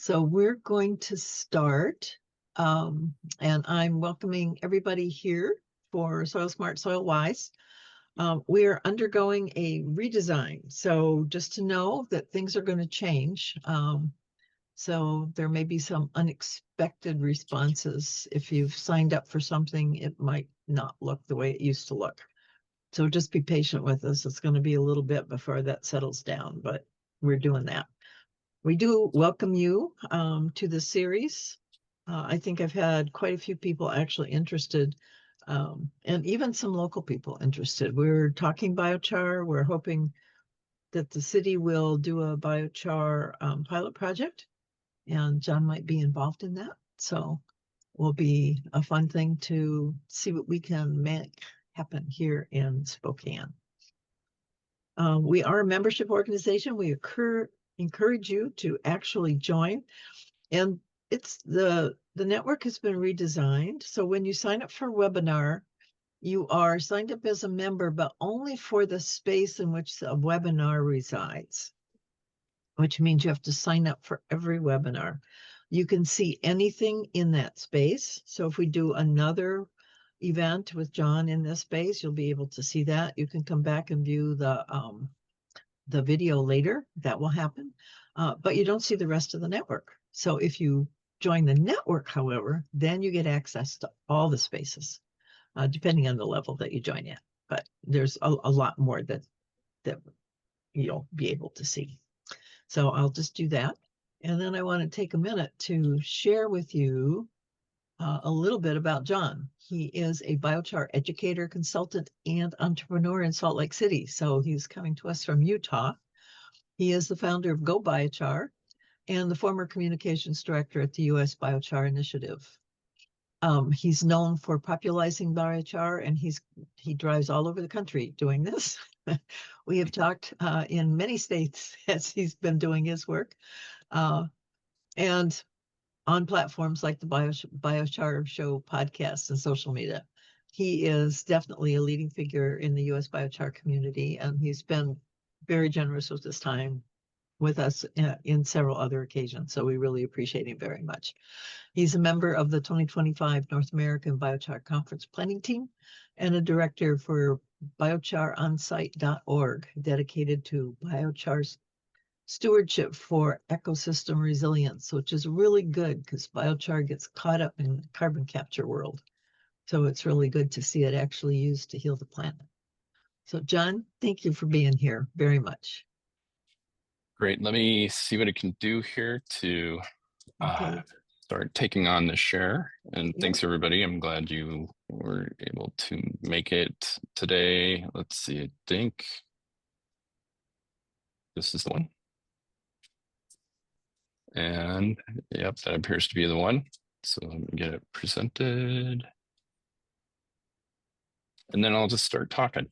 So we're going to start, and I'm welcoming everybody here for Soil Smart, Soil Wise. We are undergoing a redesign. So just to know that things are going to change. So there may be some unexpected responses. If you've signed up for something, it might not look the way it used to look. So just be patient with us. It's going to be a little bit before that settles down, but we're doing that. We do welcome you to the series. I think I've had quite a few people actually interested, and even some local people interested. We're talking biochar. We're hoping that the city will do a biochar pilot project, and John might be involved in that. So will be a fun thing to see what we can make happen here in Spokane. We are a membership organization. We encourage you to actually join. And it's the network has been redesigned. So when you sign up for a webinar, you are signed up as a member, but only for the space in which the webinar resides, which means you have to sign up for every webinar. You can see anything in that space. So if we do another event with John in this space, you'll be able to see that. You can come back and view the video later. That will happen, but you don't see the rest of the network. So if you join the network, however, then you get access to all the spaces, depending on the level that you join in. But there's a lot more that you'll be able to see. So I'll just do that. And then I want to take a minute to share with you a little bit about John. He is a biochar educator, consultant, and entrepreneur in Salt Lake City. So he's coming to us from Utah. He is the founder of Go Biochar and the former communications director at the U.S. Biochar Initiative. He's known for popularizing biochar, and he drives all over the country doing this. We have talked in many states as he's been doing his work, and on platforms like the Biochar Show podcast and social media. He is definitely a leading figure in the U.S. biochar community, and he's been very generous with his time with us in several other occasions. So we really appreciate him very much. He's a member of the 2025 North American Biochar Conference planning team and a director for biocharonSite.org, dedicated to biochar's stewardship for ecosystem resilience, which is really good because biochar gets caught up in the carbon capture world. So it's really good to see it actually used to heal the planet. So John, thank you for being here very much. Great. Let me see what I can do here to start taking on the share. And thanks, everybody. I'm glad you were able to make it today. Let's see, I think this is the one. And yep, that appears to be the one. So let me get it presented. And then I'll just start talking.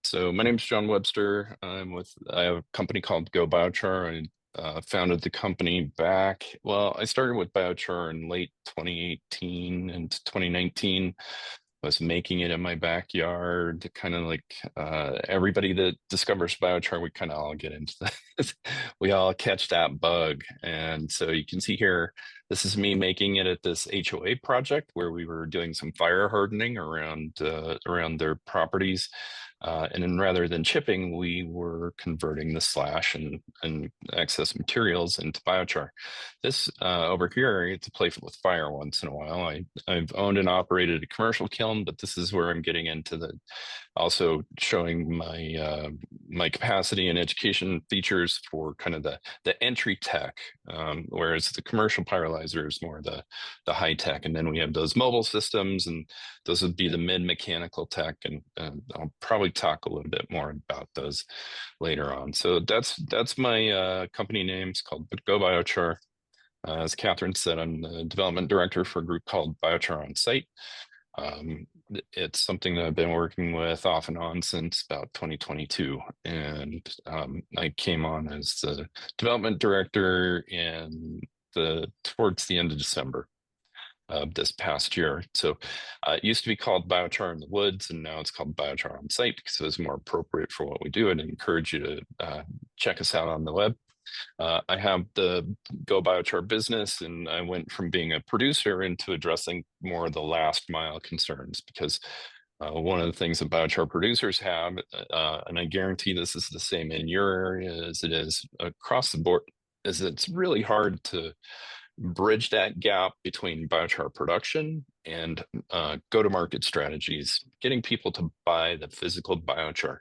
So my name is John Webster. I have a company called Go Biochar. I founded the company back, well, I started with biochar in late 2018 and 2019. I was making it in my backyard, kind of like everybody that discovers biochar, we kind of all get into that. We all catch that bug. And so you can see here, this is me making it at this HOA project where we were doing some fire hardening around their properties. And then rather than chipping, we were converting the slash and excess materials into biochar. This over here, I get to play with fire once in a while. I've owned and operated a commercial kiln, but this is where I'm getting into also showing my capacity and education features for kind of the entry tech, whereas the commercial pyrolyzer is more the high tech. And then we have those mobile systems, and those would be the mid mechanical tech. And I'll probably talk a little bit more about those later on. So that's my company name. It's called Go Biochar. As Catherine said, I'm the development director for a group called Biochar on Site. It's something that I've been working with off and on since about 2022. And I came on as the development director towards the end of December of this past year. So it used to be called Biochar in the Woods, and now it's called Biochar on Site because it was more appropriate for what we do. And I encourage you to check us out on the web. I have the Go Biochar business, and I went from being a producer into addressing more of the last mile concerns because one of the things that biochar producers have, and I guarantee this is the same in your area as it is across the board, is it's really hard to bridge that gap between biochar production and go-to-market strategies, getting people to buy the physical biochar.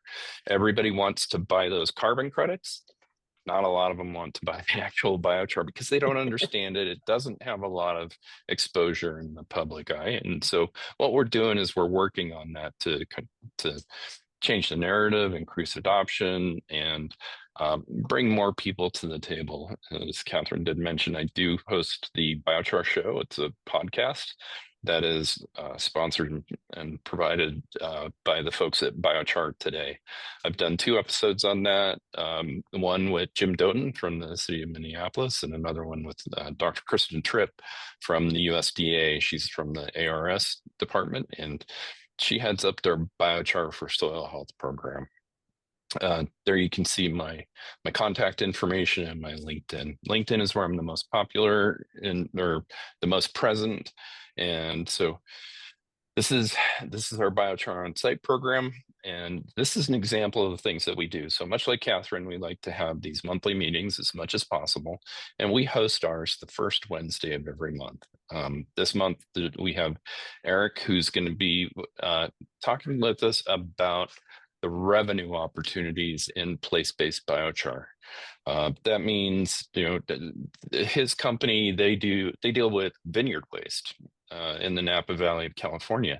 Everybody wants to buy those carbon credits. Not a lot of them want to buy the actual biochar because they don't understand it. It doesn't have a lot of exposure in the public eye. And so what we're doing is we're working on that to change the narrative, increase adoption, and bring more people to the table. As Catherine did mention, I do host the Biochar Show. It's a podcast that is sponsored and provided by the folks at Biochar Today. I've done 2 episodes on that, one with Jim Doughton from the city of Minneapolis, and another one with Dr. Kristen Tripp from the USDA. She's from the ARS department, and she heads up their Biochar for Soil Health program. There you can see my contact information and my LinkedIn. LinkedIn is where I'm the most popular or the most present. And so this is our Biochar on Site program, and this is an example of the things that we do. So much like Catherine, we like to have these monthly meetings as much as possible, and we host ours the first Wednesday of every month. This month we have Eric, who's going to be talking with us about the revenue opportunities in place-based biochar. That means, his company, they deal with vineyard waste in the Napa Valley of California.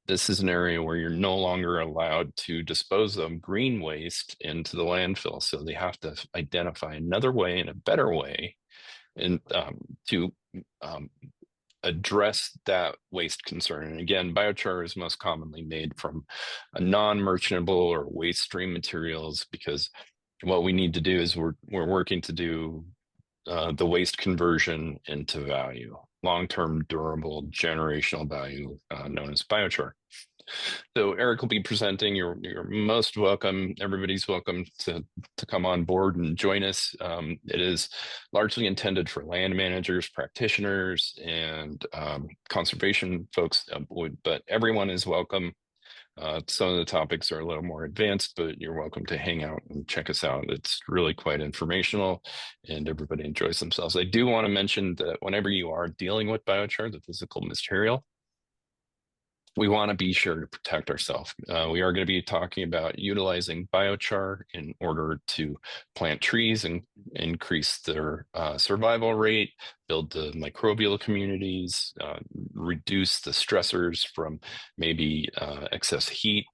This is an area where you're no longer allowed to dispose of green waste into the landfill. So they have to identify another way and a better way to address that waste concern. And again, biochar is most commonly made from a non-merchantable or waste stream materials, because what we need to do is we're working to do the waste conversion into value, long-term, durable, generational value, known as biochar. So Eric will be presenting. You're most welcome. Everybody's welcome to come on board and join us. It is largely intended for land managers, practitioners, and conservation folks, but everyone is welcome. Some of the topics are a little more advanced, but you're welcome to hang out and check us out. It's really quite informational, and everybody enjoys themselves. I do want to mention that whenever you are dealing with biochar, the physical material, we want to be sure to protect ourselves. We are going to be talking about utilizing biochar in order to plant trees and increase their survival rate, build the microbial communities, reduce the stressors from maybe excess heat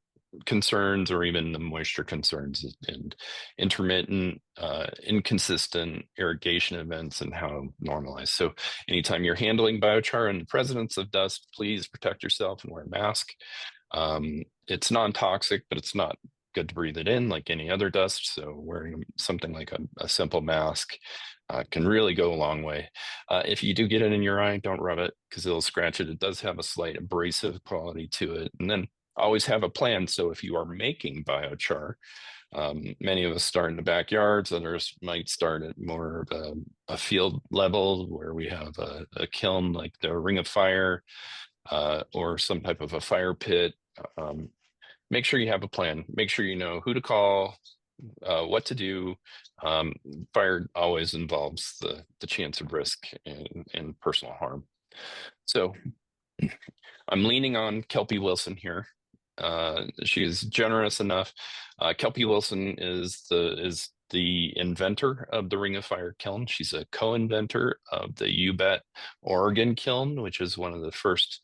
concerns or even the moisture concerns, and intermittent, inconsistent irrigation events and how normalized. So anytime you're handling biochar in the presence of dust, please protect yourself and wear a mask. It's non-toxic, but it's not good to breathe it in like any other dust. So wearing something like a simple mask can really go a long way. If you do get it in your eye, don't rub it because it'll scratch it. It does have a slight abrasive quality to it. And then always have a plan. So if you are making biochar, many of us start in the backyards, others might start at more of a field level where we have a kiln like the Ring of Fire or some type of a fire pit. Make sure you have a plan. Make sure you know who to call, what to do. Fire always involves the chance of risk and personal harm. So I'm leaning on Kelpie Wilson here. She is generous enough. Kelpie Wilson is the inventor of the Ring of Fire kiln. She's a co-inventor of the UBET Oregon kiln, which is one of the first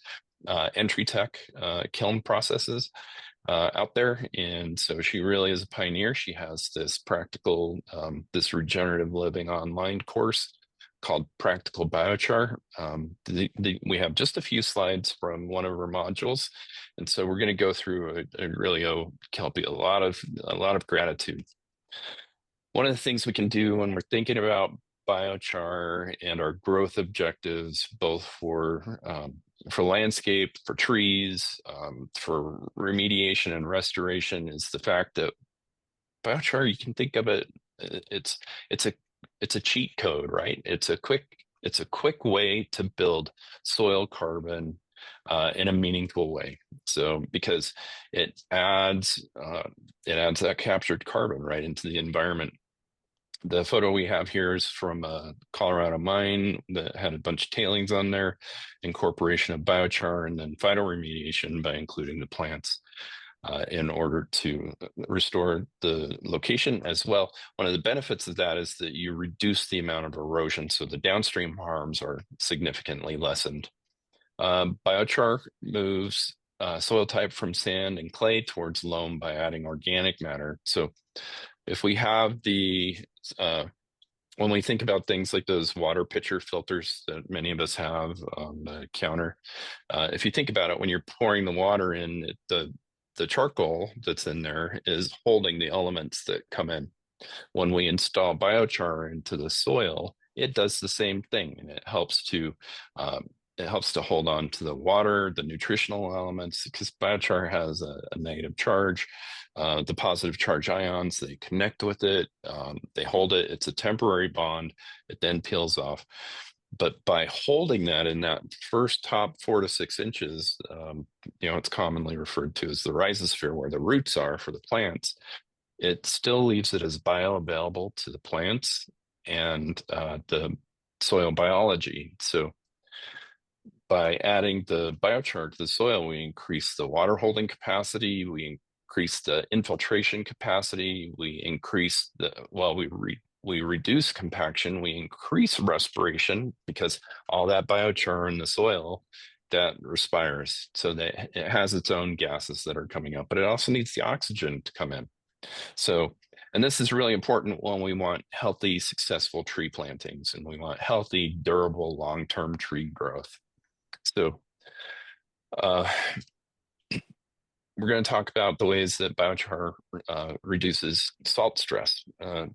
entry tech kiln processes out there. And so she really is a pioneer. She has this practical, this regenerative living online course called Practical Biochar. We have just a few slides from one of her modules, and so we're going to go through really owe Kelpie a lot of gratitude. One of the things we can do when we're thinking about biochar and our growth objectives, both for landscape, for trees, for remediation and restoration, is the fact that biochar, you can think of it, it's a it's a cheat code, right? It's a quick way to build soil carbon in a meaningful way. So because it adds that captured carbon right into the environment. The photo we have here is from a Colorado mine that had a bunch of tailings on there, incorporation of biochar, and then phytoremediation by including the plants in order to restore the location as well. One of the benefits of that is that you reduce the amount of erosion, so the downstream harms are significantly lessened. Biochar moves soil type from sand and clay towards loam by adding organic matter. So if we have uh, when we think about things like those water pitcher filters that many of us have on the counter, if you think about it, when you're pouring the water in, the charcoal that's in there is holding the elements that come in. When we install biochar into the soil, it does the same thing, and it helps to hold on to the water, the nutritional elements, because biochar has a negative charge. The positive charge ions, they connect with it, they hold it. It's a temporary bond. It then peels off. But by holding that in that first top 4 to 6 inches, it's commonly referred to as the rhizosphere, where the roots are for the plants. It still leaves it as bioavailable to the plants and the soil biology. So by adding the biochar to the soil, we increase the water holding capacity, we increase the infiltration capacity, we increase we reduce compaction, we increase respiration because all that biochar in the soil that respires, so that it has its own gases that are coming up, but it also needs the oxygen to come in. So, and this is really important when we want healthy, successful tree plantings and we want healthy, durable, long-term tree growth. So, uh, we're going to talk about the ways that biochar reduces salt stress.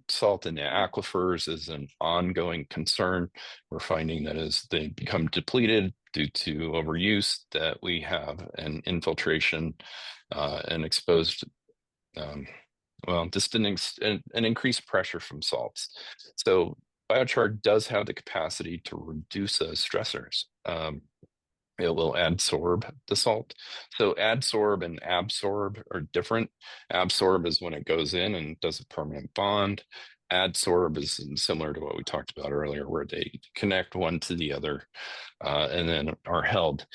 Salt in the aquifers is an ongoing concern. We're finding that as they become depleted due to overuse, that we have an infiltration and exposed just an increased pressure from salts. So biochar does have the capacity to reduce those stressors. It will adsorb the salt. So adsorb and absorb are different. Absorb is when it goes in and does a permanent bond. Adsorb is similar to what we talked about earlier, where they connect one to the other and then are held.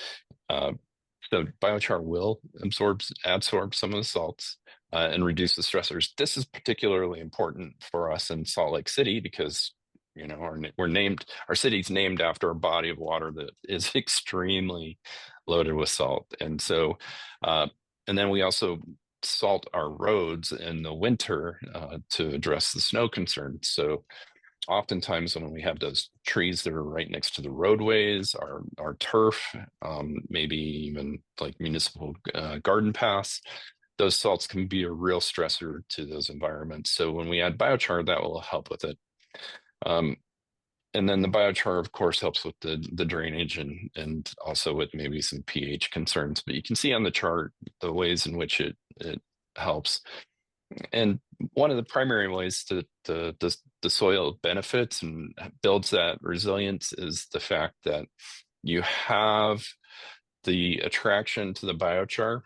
So biochar will adsorb some of the salts and reduce the stressors. This is particularly important for us in Salt Lake City because our city's named after a body of water that is extremely loaded with salt, and so and then we also salt our roads in the winter to address the snow concerns. So oftentimes when we have those trees that are right next to the roadways, our turf, maybe even like municipal garden paths, those salts can be a real stressor to those environments. So when we add biochar, that will help with it. Um, and then the biochar, of course, helps with the drainage and also with maybe some pH concerns. But you can see on the chart the ways in which it helps. And one of the primary ways that the soil benefits and builds that resilience is the fact that you have the attraction to the biochar.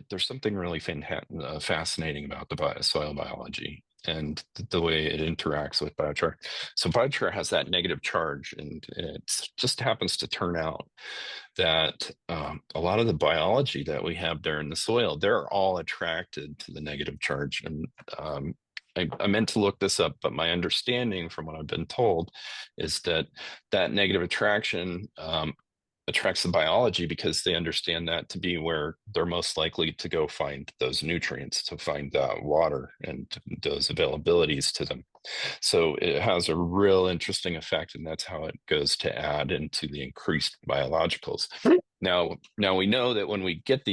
There's something really fascinating about the soil biology and the way it interacts with biochar. So biochar has that negative charge, and it just happens to turn out that a lot of the biology that we have there in the soil, they're all attracted to the negative charge. And I meant to look this up, but my understanding from what I've been told is that negative attraction attracts the biology because they understand that to be where they're most likely to go find those nutrients, to find water and those availabilities to them. So it has a real interesting effect, and that's how it goes to add into the increased biologicals. Now we know that when we get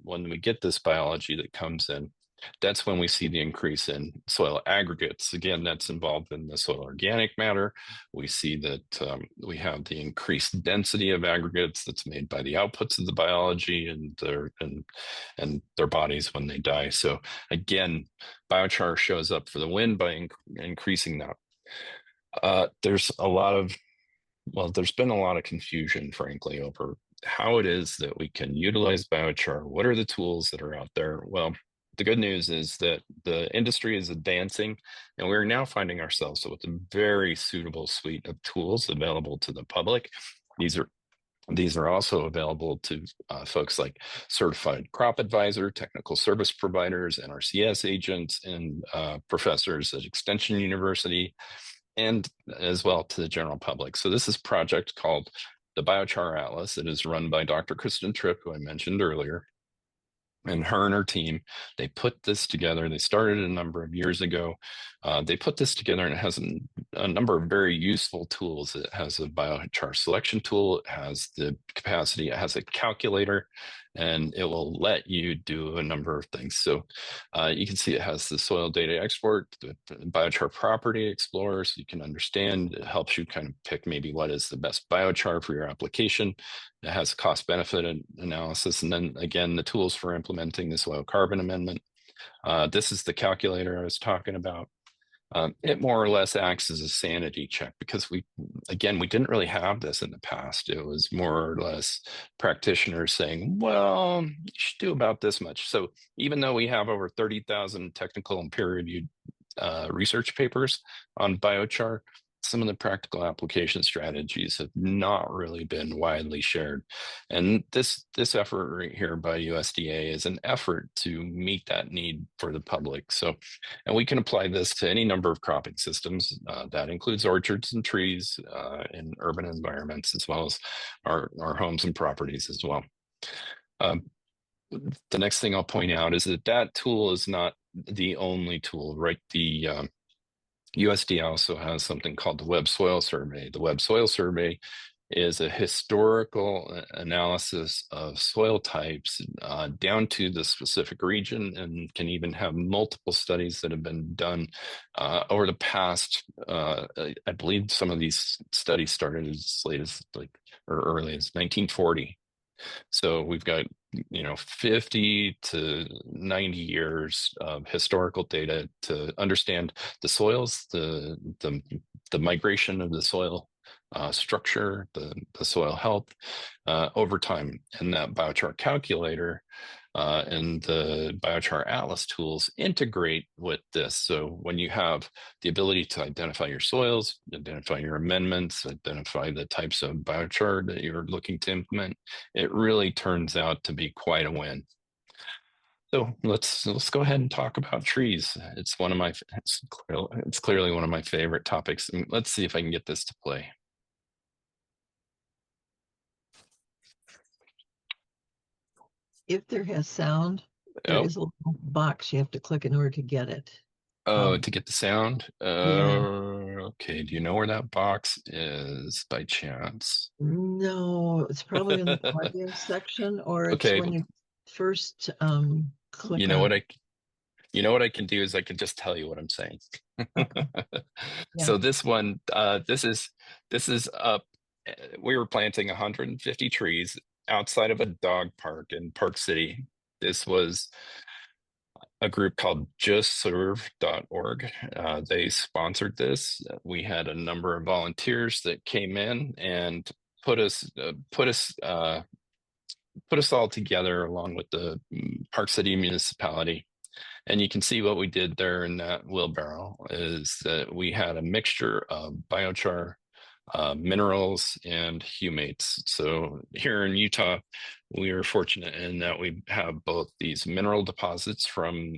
when we get this biology that comes in, that's when we see the increase in soil aggregates. Again, that's involved in the soil organic matter. We see that we have the increased density of aggregates that's made by the outputs of the biology and their bodies when they die. So again, biochar shows up for the wind by increasing that. There's a lot of, well, there's been a lot of confusion, frankly, over how it is that we can utilize biochar. What are the tools that are out there? Well, the good news is that the industry is advancing, and we're now finding ourselves with a very suitable suite of tools available to the public. These are these are also available to folks like certified crop advisor, technical service providers, NRCS agents, and professors at Extension University, and as well to the general public. So this is a project called the Biochar Atlas. It is run by Dr. Kristen Tripp, who I mentioned earlier, and her and her team. They put this together. They started a number of years ago. They put this together, and it has a number of very useful tools. It has a biochar selection tool. It has the capacity. It has a calculator, and it will let you do a number of things. So you can see it has the soil data export, the biochar property explorer, so you can understand. It helps you kind of pick maybe what is the best biochar for your application. It has cost benefit analysis, and then again, the tools for implementing the soil carbon amendment. This is the calculator I was talking about. It more or less acts as a sanity check because we didn't really have this in the past. It was more or less practitioners saying, well, you should do about this much. So even though we have over 30,000 technical and peer-reviewed research papers on biochar, some of the practical application strategies have not really been widely shared. And this effort right here by USDA is an effort to meet that need for the public. So, and we can apply this to any number of cropping systems. That includes orchards and trees in urban environments, as well as our homes and properties as well. Um, the next thing I'll point out is that that tool is not the only tool, right? The USD also has something called the Web Soil Survey. The Web Soil Survey is a historical analysis of soil types down to the specific region, and can even have multiple studies that have been done over the past. I believe some of these studies started as late as or early as 1940. So we've got 50 to 90 years of historical data to understand the soils, the migration of the soil structure, the soil health over time. And that biochar calculator and the biochar atlas tools integrate with this. So when you have the ability to identify your soils, identify your amendments, identify the types of biochar that you're looking to implement, it really turns out to be quite a win. So let's go ahead and talk about trees. It's one of my it's clearly one of my favorite topics. And let's see if I can get this to play. If there has sound, there Oh, is a little box you have to click in order to get it. oh, Um, to get the sound. yeah, Okay. Do you know where that box is by chance? no, it's probably in the plugin section, or it's Okay. when you first You click know on what it. I can do is I can just tell you what I'm saying. Okay, yeah. So this one, this is up. We were planting 150 trees outside of a dog park in Park City. This was a group called justserve.org. They sponsored this. We had a number of volunteers that came in and put us put us all together along with the Park City municipality. And you can see what we did there in that wheelbarrow is that we had a mixture of biochar, minerals, and humates. So here in Utah, we are fortunate in that we have both these mineral deposits from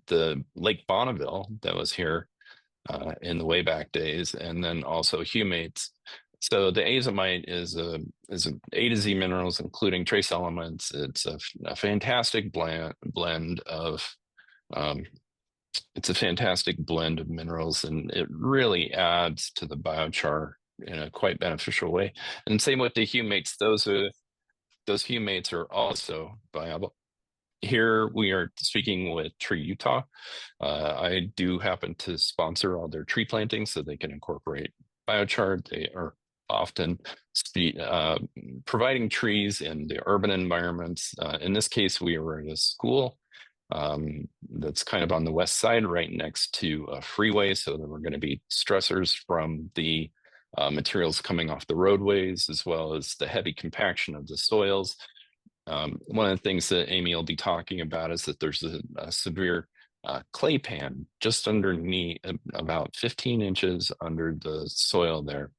the Lake Bonneville that was here in the way back days, and then also humates. So the azomite is a A to Z minerals, including trace elements. It's a fantastic blend of um, it's a fantastic blend of minerals, and it really adds to the biochar in a quite beneficial way. And same with the humates; those humates are also viable. Here we are speaking with Tree Utah. I do happen to sponsor all their tree plantings so they can incorporate biochar. They are often providing trees in the urban environments. In this case, we were at a school that's kind of on the west side, right next to a freeway. So there were going to be stressors from the materials coming off the roadways, as well as the heavy compaction of the soils. One of the things that Amy will be talking about is that there's a severe clay pan just underneath, about 15 inches under the soil there.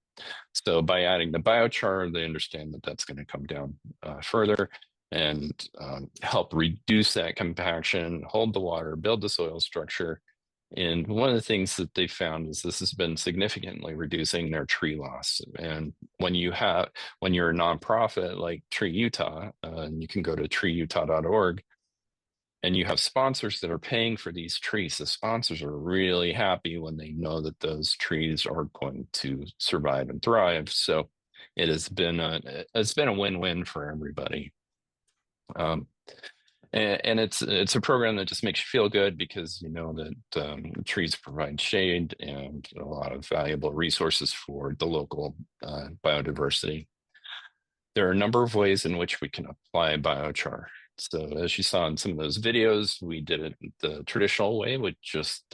So by adding the biochar, they understand that that's going to come down further and help reduce that compaction, hold the water, build the soil structure. And one of the things that they found is this has been significantly reducing their tree loss. And when you're a nonprofit like Tree Utah, and you can go to treeutah.org, and you have sponsors that are paying for these trees, the sponsors are really happy when they know that those trees are going to survive and thrive. So it's been a win-win for everybody. And it's a program that just makes you feel good because you know that trees provide shade and a lot of valuable resources for the local biodiversity. There are a number of ways in which we can apply biochar. So as you saw in some of those videos, we did it the traditional way with just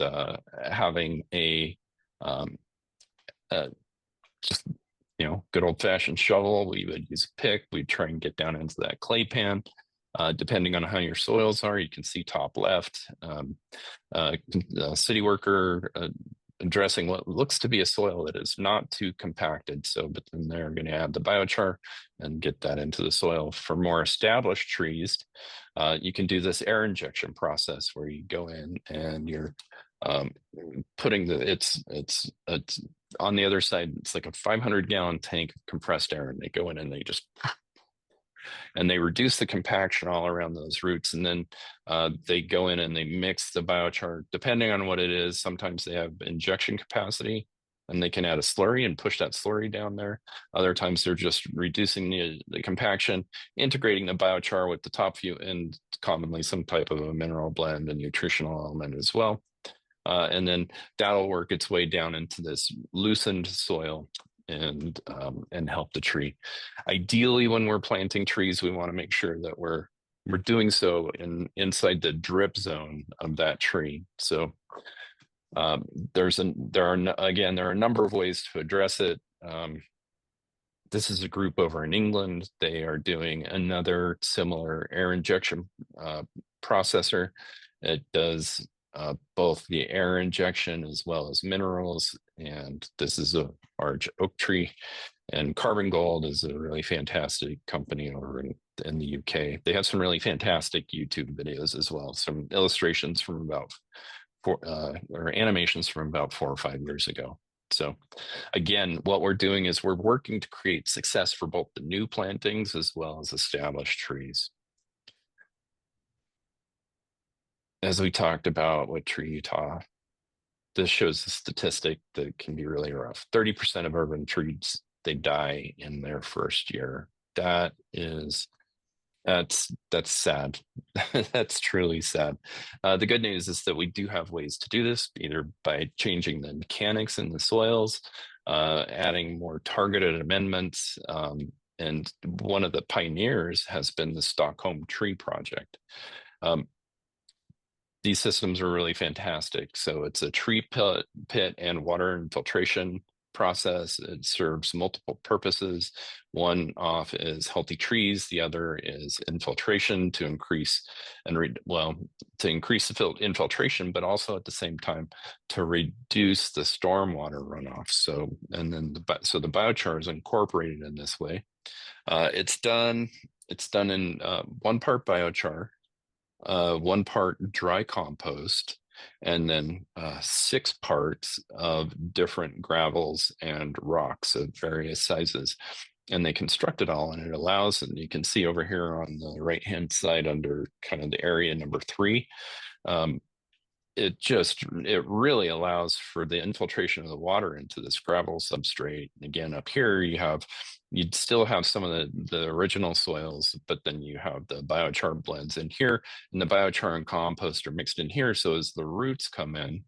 having um, just good old-fashioned shovel. We would use a pick. We'd try and get down into that clay pan. Depending on how your soils are, you can see top left, city worker addressing what looks to be a soil that is not too compacted. So, but then they're going to add the biochar and get that into the soil. For more established trees, you can do this air injection process where you go in and you're putting it's on the other side. It's like a 500-gallon tank of compressed air, and they go in and they just and they reduce the compaction all around those roots. And then they go in and they mix the biochar, depending on what it is. Sometimes they have injection capacity and they can add a slurry and push that slurry down there. Other times they're just reducing the compaction, integrating the biochar with the top view and commonly some type of a mineral blend and nutritional element as well. And then that'll work its way down into this loosened soil and help the tree. Ideally, when we're planting trees, we want to make sure that we're doing so inside the drip zone of that tree. So there are a number of ways to address it. This is a group over in England. They are doing another similar air injection processor. It does both the air injection as well as minerals. And this is a large oak tree. And Carbon Gold is a really fantastic company over in the UK. They have some really fantastic YouTube videos as well. Some illustrations from about or animations from about 4 or 5 years ago. So again, what we're doing is we're working to create success for both the new plantings as well as established trees. As we talked about with Tree Utah, this shows a statistic that can be really rough. 30% of urban trees, they die in their first year. That's sad. That's truly sad. The good news is that we do have ways to do this, either by changing the mechanics in the soils, adding more targeted amendments, and one of the pioneers has been the Stockholm Tree Project. These systems are really fantastic. So it's a tree pit and water infiltration process. It serves multiple purposes. One off is healthy trees. The other is infiltration to increase the infiltration, but also at the same time to reduce the stormwater runoff. So the biochar is incorporated in this way. It's done in 1 part biochar, 1 part dry compost, and then 6 parts of different gravels and rocks of various sizes. And they construct it all, and it allows, and you can see over here on the right-hand side under kind of the area number 3, it really allows for the infiltration of the water into this gravel substrate. Again, up here you'd still have some of the original soils, but then you have the biochar blends in here, and the biochar and compost are mixed in here. So as the roots come in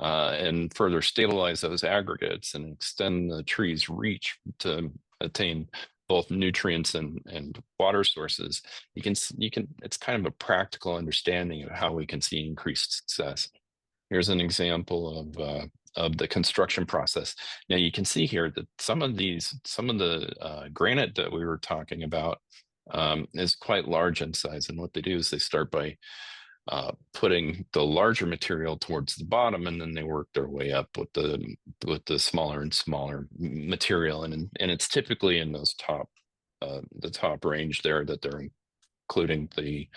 and further stabilize those aggregates and extend the tree's reach to attain both nutrients and water sources, it's kind of a practical understanding of how we can see increased success. Here's an example of the construction process. Now you can see here that some of the granite that we were talking about is quite large in size. And what they do is they start by putting the larger material towards the bottom, and then they work their way up with the smaller and smaller material. And it's typically in those the top range there that they're including the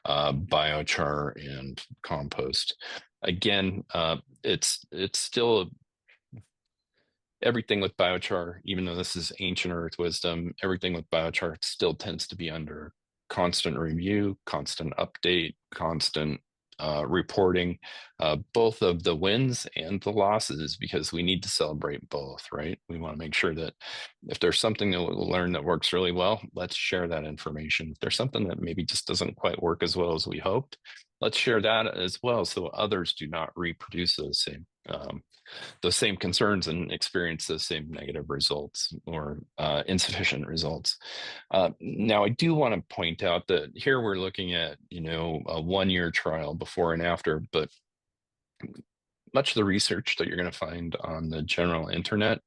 biochar and compost. Again, it's still everything with biochar, even though this is ancient earth wisdom, everything with biochar still tends to be under constant review, constant update, constant reporting, both of the wins and the losses, because we need to celebrate both, right? We want to make sure that if there's something that we'll learn that works really well, let's share that information. If there's something that maybe just doesn't quite work as well as we hoped, let's share that as well, so others do not reproduce those same concerns and experience those same negative results or insufficient results. Now, I do want to point out that here we're looking at, a 1-year trial before and after, but much of the research that you're going to find on the general internet,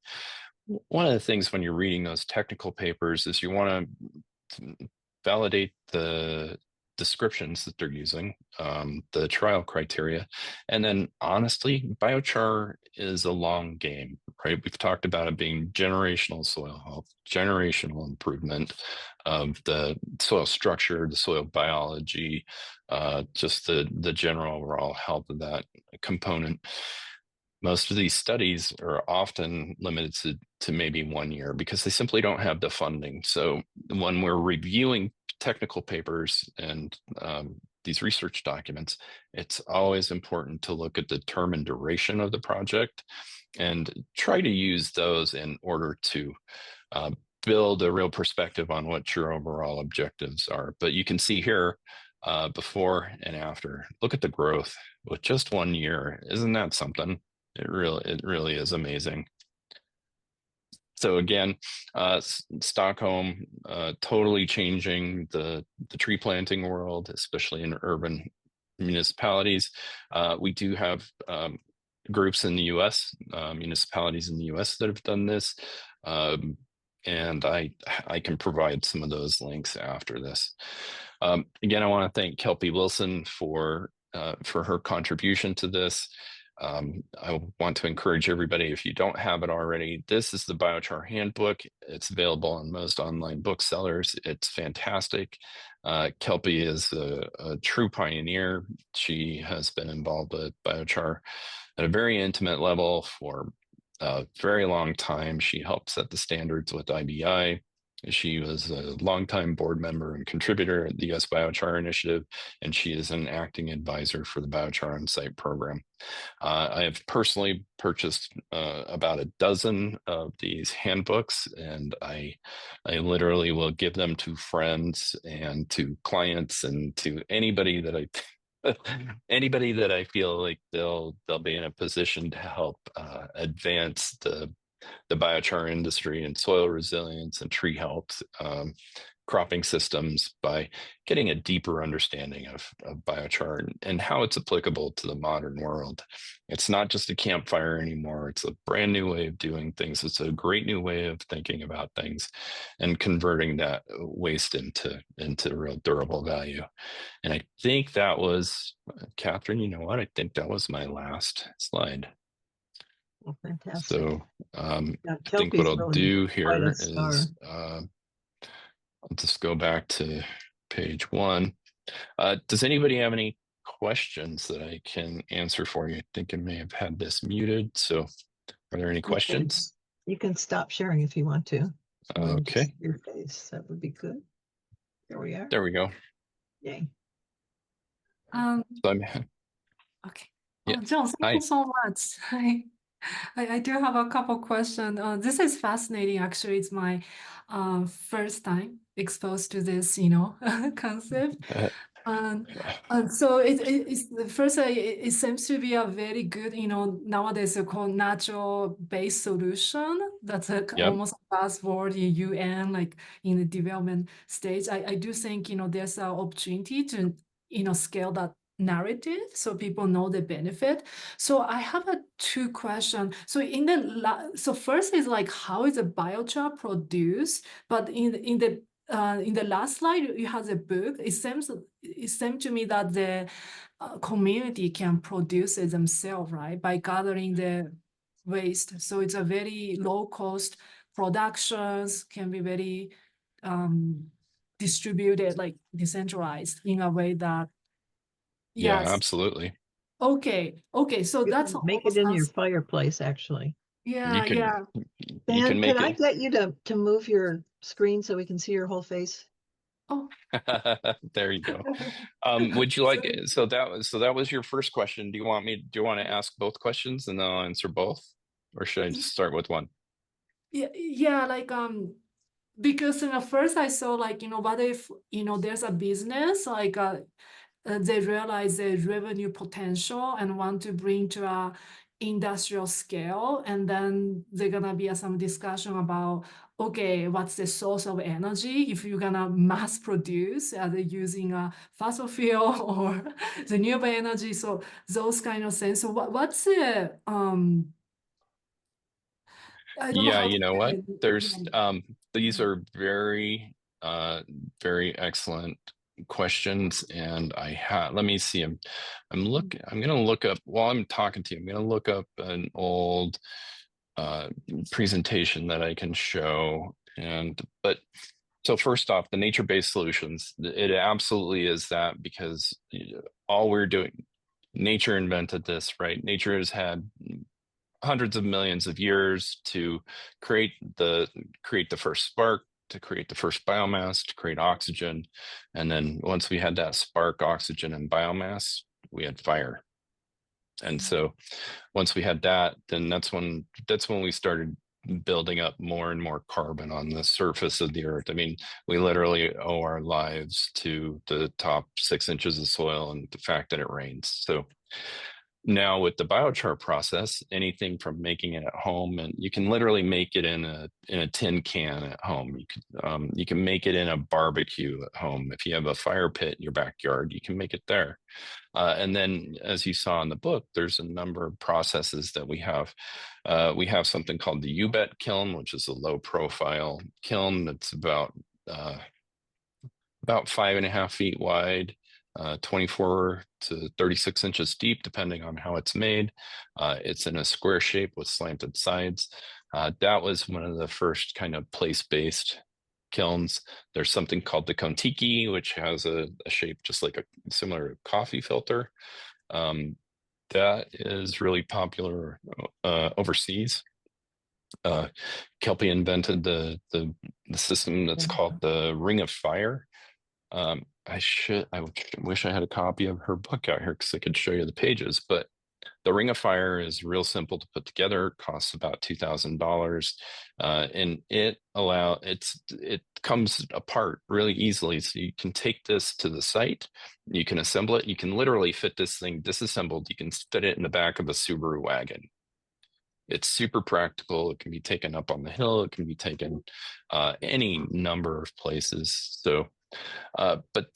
one of the things when you're reading those technical papers is you want to validate the descriptions that they're using, the trial criteria. And then honestly, biochar is a long game, right? We've talked about it being generational soil health, generational improvement of the soil structure, the soil biology, just the general overall health of that component. Most of these studies are often limited to maybe 1 year because they simply don't have the funding. So when we're reviewing technical papers and these research documents, it's always important to look at the term and duration of the project and try to use those in order to build a real perspective on what your overall objectives are. But you can see here, before and after, look at the growth with just 1 year. Isn't that something? It really is amazing. So again, Stockholm, totally changing the tree planting world, especially in urban municipalities. We do have groups in the U.S., municipalities in the U.S. that have done this, and I can provide some of those links after this. Again, I want to thank Kelpie Wilson for her contribution to this. I want to encourage everybody, if you don't have it already, this is the Biochar Handbook. It's available on most online booksellers. It's fantastic. Kelpie is a true pioneer. She has been involved with biochar at a very intimate level for a very long time. She helped set the standards with IBI. She was a longtime board member and contributor at the U.S. Biochar Initiative, and she is an acting advisor for the Biochar On-Site program. I have personally purchased about a dozen of these handbooks, and I literally will give them to friends and to clients and to anybody that I feel like they'll be in a position to help advance the biochar industry and soil resilience and tree health, cropping systems, by getting a deeper understanding of biochar and how it's applicable to the modern world. It's not just a campfire anymore. It's a brand new way of doing things. It's a great new way of thinking about things and converting that waste into real durable value. And I think that was, Catherine, you know what? I think that was my last slide. Well, fantastic. So Yeah, I think what Kelpie's I'll really do quite a here star. is I'll just go back to page 1. Does anybody have any questions that I can answer for you? I think I may have had this muted. So are there any questions? You can stop sharing if you want to. So we can just Okay. see your face. That would be good. There we are. There we go. Yay. Um, So I'm, okay. yeah. John, thank Hi. you so much. I do have a couple questions. This is fascinating. Actually, it's my first time exposed to this, concept. And so it's the first, it seems to be a very good, nowadays they call natural based solution. That's Yep. almost a buzzword in UN, like in the development stage. I do think, there's an opportunity to, scale that narrative so people know the benefit. So I have two questions. So so first is like, how is a biochar produced? But in the last slide, you have a book. It seems to me that the community can produce it themselves, right, by gathering the waste. So it's a very low cost productions, can be very distributed, like decentralized in a way that, Yeah, yes. absolutely. Okay. So You that's can make it almost in your answer. fireplace, actually. You Yeah, can yeah. you can Dan, could make I it. get you to move your screen so we can see your whole face? Oh, There you go. Would you like, so that was your first question. Do you want to ask both questions and then I'll answer both? Or should I just start with one? yeah, like because first I saw like, what if, there's a business like they realize the revenue potential and want to bring to a industrial scale, and then they're gonna be some discussion about, okay, what's the source of energy if you're gonna mass produce, are they using a fossil fuel or renewable energy? So those kind of things. So what's the I don't know Yeah, how to you know say what? it. There's these Yeah. are very very excellent questions, and let me see. I'm gonna look up while I'm talking to you. I'm gonna look up an old presentation that I can show. But so first off, the nature-based solutions, it absolutely is that, because all we're doing, nature invented this, right? Nature has had hundreds of millions of years to create the first spark, to create the first biomass, to create oxygen. And then once we had that spark, oxygen, and biomass, we had fire. And so once we had that, then that's when we started building up more and more carbon on the surface of the earth. I mean, we literally owe our lives to the top 6 inches of soil and the fact that it rains. So now with the biochar process, anything from making it at home, and you can literally make it in a tin can at home. You can make it in a barbecue at home. If you have a fire pit in your backyard, you can make it there. And then, as you saw in the book, there's a number of processes that we have. We have something called the U-bet kiln, which is a low-profile kiln that's about 5.5 feet wide, 24 to 36 inches deep, depending on how it's made. It's in a square shape with slanted sides. That was one of the first kind of place-based kilns. There's something called the Kontiki, which has a shape just like a similar coffee filter. That is really popular overseas. Kelpie invented the system that's called the Ring of Fire. I wish I had a copy of her book out here because I could show you the pages, but the Ring of Fire is real simple to put together. It costs about $2,000, and it comes apart really easily. So you can take this to the site, you can assemble it. You can literally fit this thing disassembled. You can fit it in the back of a Subaru wagon. It's super practical. It can be taken up on the hill. It can be taken any number of places. So, but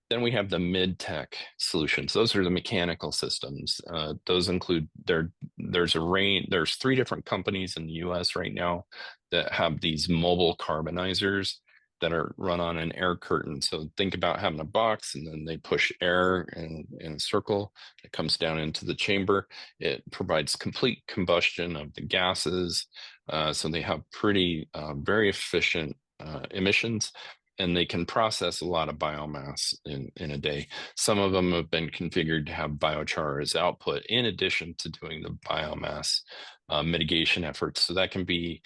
then we have the mid-tech solutions. Those are the mechanical systems. Those include there's 3 different companies in the US right now that have these mobile carbonizers that are run on an air curtain. So think about having a box and then they push air in a circle. It comes down into the chamber. It provides complete combustion of the gases. So they have very efficient emissions, and they can process a lot of biomass in a day. Some of them have been configured to have biochar as output in addition to doing the biomass mitigation efforts. So that can be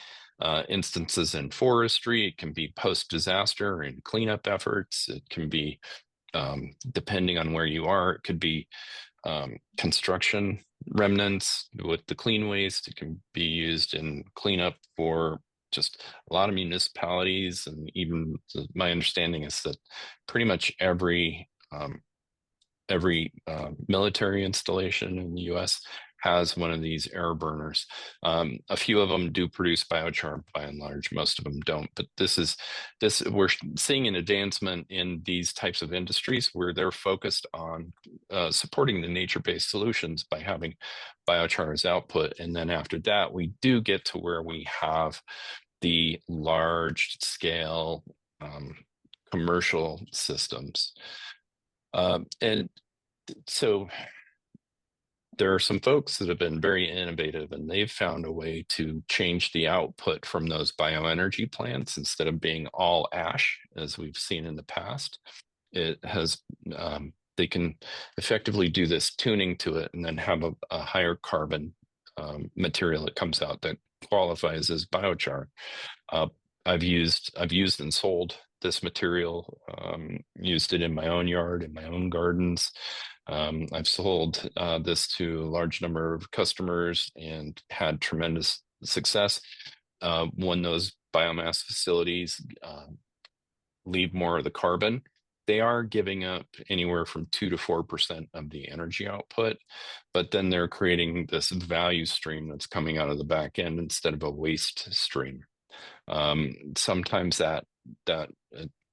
instances in forestry, it can be post-disaster and cleanup efforts, it can be, depending on where you are, it could be construction remnants with the clean waste. It can be used in cleanup for just a lot of municipalities, and even my understanding is that pretty much every military installation in the U.S. has one of these air burners. A few of them do produce biochar, by and large. Most of them don't. But we're seeing an advancement in these types of industries where they're focused on supporting the nature-based solutions by having biochar as output. And then after that, we do get to where we have the large-scale commercial systems. And so there are some folks that have been very innovative, and they've found a way to change the output from those bioenergy plants. Instead of being all ash, as we've seen in the past, it has they can effectively do this tuning to it and then have a higher carbon material that comes out that qualifies as biochar. I've used and sold this material, used it in my own yard, in my own gardens. I've sold this to a large number of customers and had tremendous success. When those biomass facilities leave more of the carbon, they are giving up anywhere from 2 to 4% of the energy output, but then they're creating this value stream that's coming out of the back end instead of a waste stream. Sometimes that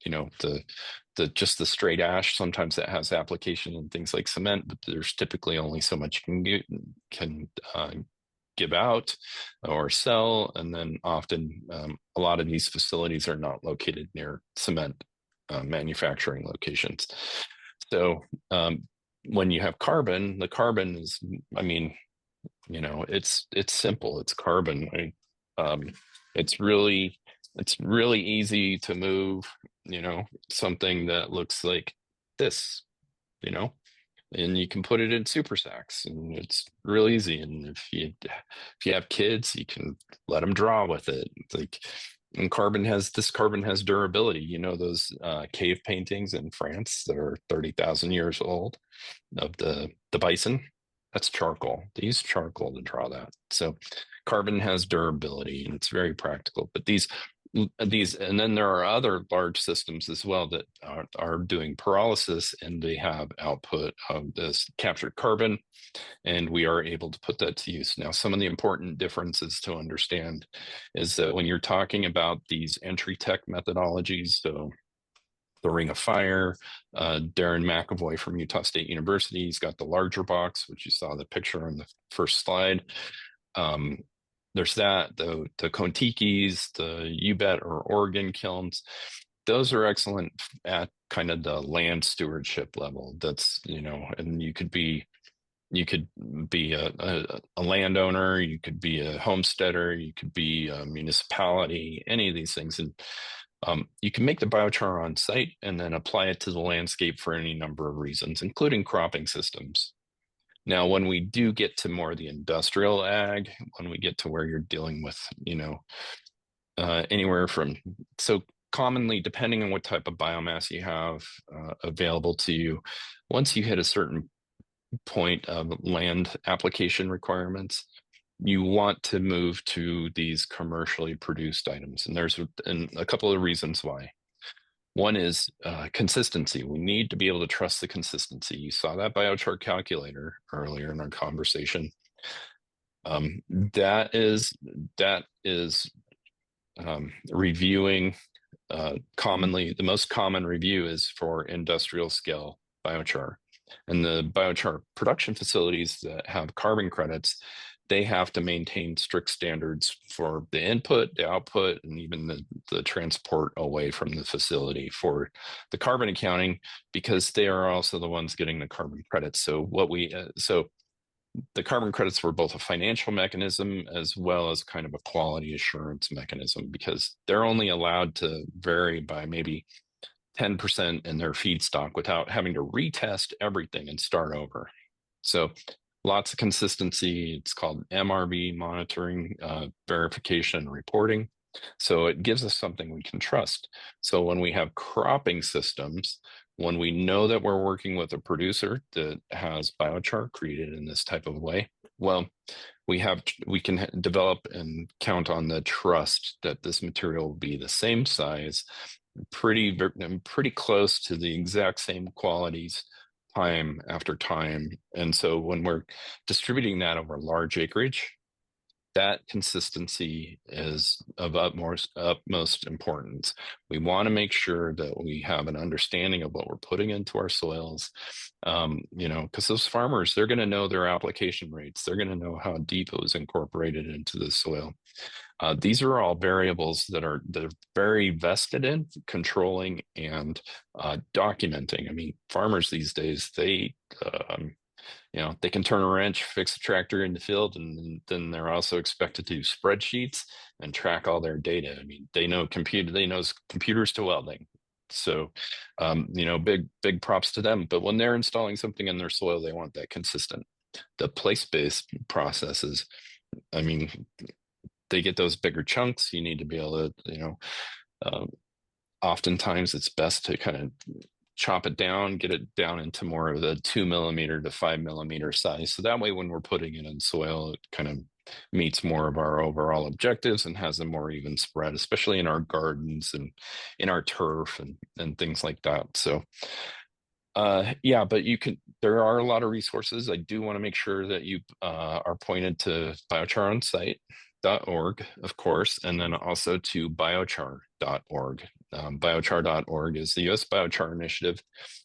you know, just the straight ash, sometimes that has application in things like cement, but there's typically only so much you can give out or sell. And then often a lot of these facilities are not located near cement manufacturing locations. So when you have carbon, the carbon is, I mean, you know, it's simple. It's carbon. It's really easy to move, you know, something that looks like this, you know, and you can put it in super sacks, and it's real easy. And if you have kids, you can let them draw with it. It's like, and carbon has durability. You know, those cave paintings in France that are 30,000 years old of the bison, that's charcoal. They use charcoal to draw that. So carbon has durability, and it's very practical. But these, and then there are other large systems as well that are doing pyrolysis, and they have output of this captured carbon, and we are able to put that to use. Now, some of the important differences to understand is that when you're talking about these entry tech methodologies, so the Ring of Fire, Darren McAvoy from Utah State University, he's got the larger box, which you saw the picture on the first slide. There's that, the Kontikis, the UBET or Oregon kilns. Those are excellent at kind of the land stewardship level. That's, you know, and you could be a landowner, you could be a homesteader, you could be a municipality, any of these things. And you can make the biochar on site and then apply it to the landscape for any number of reasons, including cropping systems. Now, when we do get to more of the industrial ag, when we get to where you're dealing with, you know, anywhere from, so commonly, depending on what type of biomass you have available to you, once you hit a certain point of land application requirements, you want to move to these commercially produced items. And there's a couple of reasons why. One is consistency. We need to be able to trust the consistency. You saw that biochar calculator earlier in our conversation. That is reviewing commonly, the most common review is for industrial scale biochar. And the biochar production facilities that have carbon credits, they have to maintain strict standards for the input, the output, and even the transport away from the facility for the carbon accounting, because they are also the ones getting the carbon credits. So so the carbon credits were both a financial mechanism as well as kind of a quality assurance mechanism, because they're only allowed to vary by maybe 10% in their feedstock without having to retest everything and start over. So lots of consistency. It's called MRV, monitoring, verification, and reporting. So it gives us something we can trust. So when we have cropping systems, when we know that we're working with a producer that has biochar created in this type of way, well, we can develop and count on the trust that this material will be the same size, pretty close to the exact same qualities time after time. And so when we're distributing that over large acreage, that consistency is of utmost importance. We want to make sure that we have an understanding of what we're putting into our soils, because those farmers, they're going to know their application rates. They're going to know how deep it was incorporated into the soil. These are all variables that are very vested in controlling and documenting. I mean, farmers these days, they they can turn a wrench, fix a tractor in the field, and then they're also expected to do spreadsheets and track all their data. I mean, they know computers to welding. So, big props to them. But when they're installing something in their soil, they want that consistent. The place-based processes, I mean, they get those bigger chunks. You need to be able to, oftentimes it's best to kind of chop it down, get it down into more of the 2 millimeter to 5 millimeter size. So that way, when we're putting it in soil, it kind of meets more of our overall objectives and has a more even spread, especially in our gardens and in our turf and things like that. So yeah, but there are a lot of resources. I do want to make sure that you are pointed to biochar.org, of course, and then also to biochar.org. Biochar.org is the U.S. Biochar Initiative.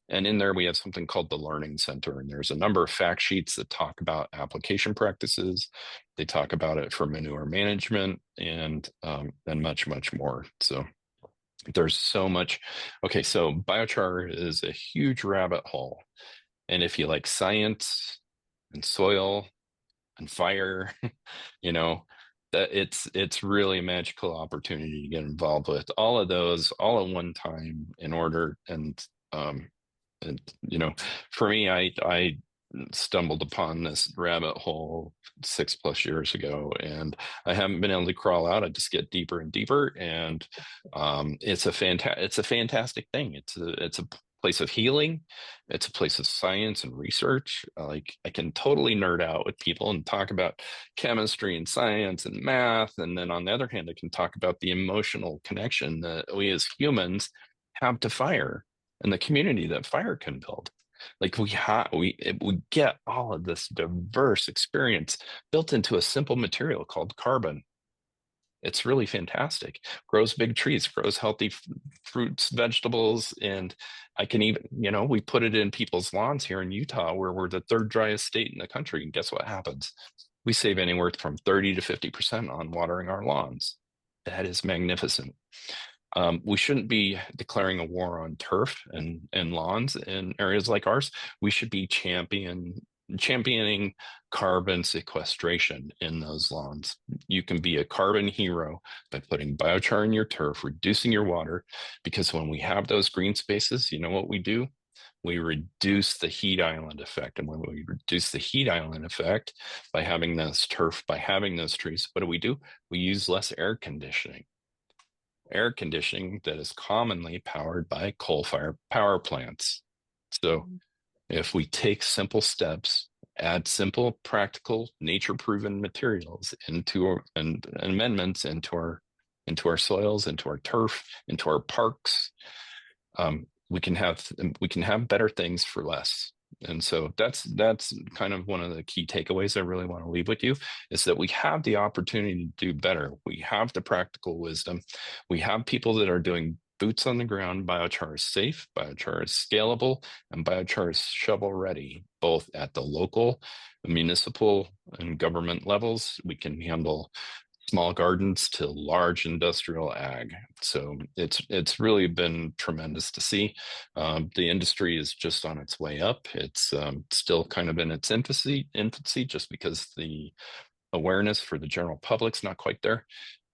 And in there, we have something called the Learning Center. And there's a number of fact sheets that talk about application practices. They talk about it for manure management and much, much more. So there's so much. Okay, so biochar is a huge rabbit hole. And if you like science and soil and fire, that it's really a magical opportunity to get involved with all of those all at one time in order. And for me, I stumbled upon this rabbit hole 6+ years ago, and I haven't been able to crawl out. I just get deeper and deeper, and it's a fantastic thing. It's a place of healing. It's a place of science and research. Like, I can totally nerd out with people and talk about chemistry and science and math, and then on the other hand, I can talk about the emotional connection that we as humans have to fire and the community that fire can build. Like, we get all of this diverse experience built into a simple material called carbon. It's really fantastic. Grows big trees, grows healthy fruits, vegetables, and I can even, we put it in people's lawns here in Utah, where we're the third driest state in the country. And guess what happens? We save anywhere from 30 to 50% on watering our lawns. That is magnificent. We shouldn't be declaring a war on turf and lawns in areas like ours. We should be championing carbon sequestration in those lawns. You can be a carbon hero by putting biochar in your turf, reducing your water, because when we have those green spaces, you know what we do? We reduce the heat island effect. And when we reduce the heat island effect by having this turf, by having those trees, what do? We use less air conditioning that is commonly powered by coal-fired power plants. So if we take simple steps, add simple, practical, nature-proven materials and amendments into our soils, into our turf, into our parks, we can have better things for less. And so that's kind of one of the key takeaways I really want to leave with you, is that we have the opportunity to do better. We have the practical wisdom. We have people that are doing boots on the ground. Biochar is safe, biochar is scalable, and biochar is shovel ready, both at the local, municipal, and government levels. We can handle small gardens to large industrial ag. So it's really been tremendous to see. The industry is just on its way up. It's still kind of in its infancy, just because the awareness for the general public's not quite there.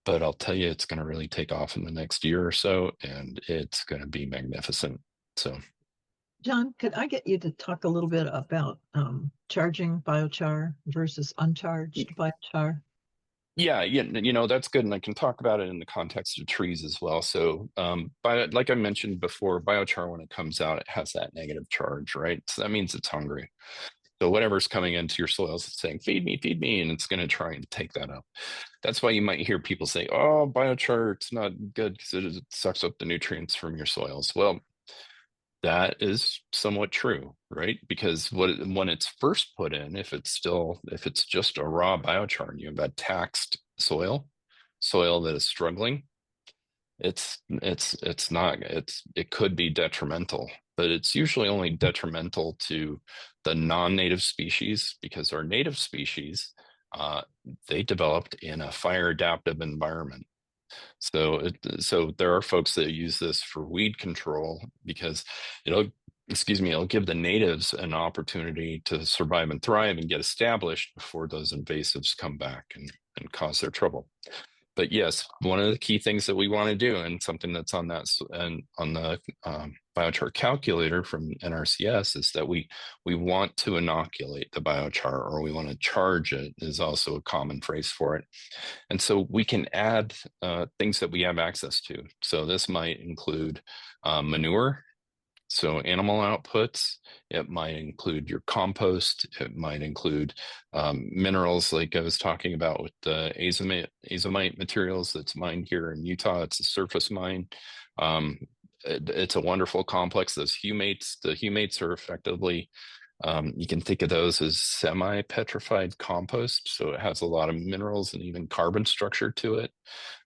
But I'll tell you, it's going to really take off in the next year or so, and it's going to be magnificent. So, John, could I get you to talk a little bit about charging biochar versus uncharged biochar? Yeah, that's good. And I can talk about it in the context of trees as well. So, like I mentioned before, biochar, when it comes out, it has that negative charge, right? So that means it's hungry. So whatever's coming into your soils, it's saying, feed me, and it's going to try and take that up. That's why you might hear people say, oh, biochar, it's not good because it sucks up the nutrients from your soils. Well, that is somewhat true, right? Because when it's first put in, if it's just a raw biochar and you have a taxed soil that is struggling, it could be detrimental, but it's usually only detrimental to the non-native species, because our native species, they developed in a fire adaptive environment. So there are folks that use this for weed control because it'll give the natives an opportunity to survive and thrive and get established before those invasives come back and cause their trouble. But yes, one of the key things that we want to do, and something that's on that and on the biochar calculator from NRCS, is that we want to inoculate the biochar, or we want to charge it, is also a common phrase for it. And so we can add things that we have access to. So this might include manure, so animal outputs. It might include your compost. It might include minerals, like I was talking about with the azomite materials that's mined here in Utah. It's a surface mine. It's a wonderful complex. The humates are effectively, you can think of those as semi-petrified compost. So it has a lot of minerals and even carbon structure to it.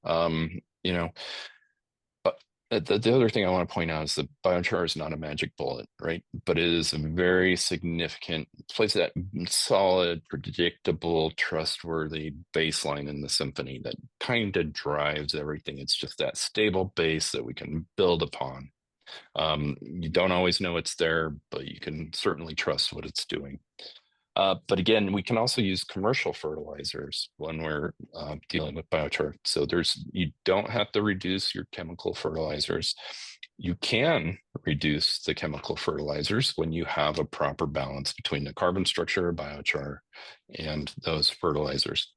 You know, the other thing I want to point out is that biochar is not a magic bullet, right? But it is a very significant place, that solid, predictable, trustworthy baseline in the symphony that kind of drives everything. It's just that stable base that we can build upon. You don't always know it's there, but you can certainly trust what it's doing. But again, we can also use commercial fertilizers when we're dealing with biochar. So you don't have to reduce your chemical fertilizers. You can reduce the chemical fertilizers when you have a proper balance between the carbon structure of biochar and those fertilizers.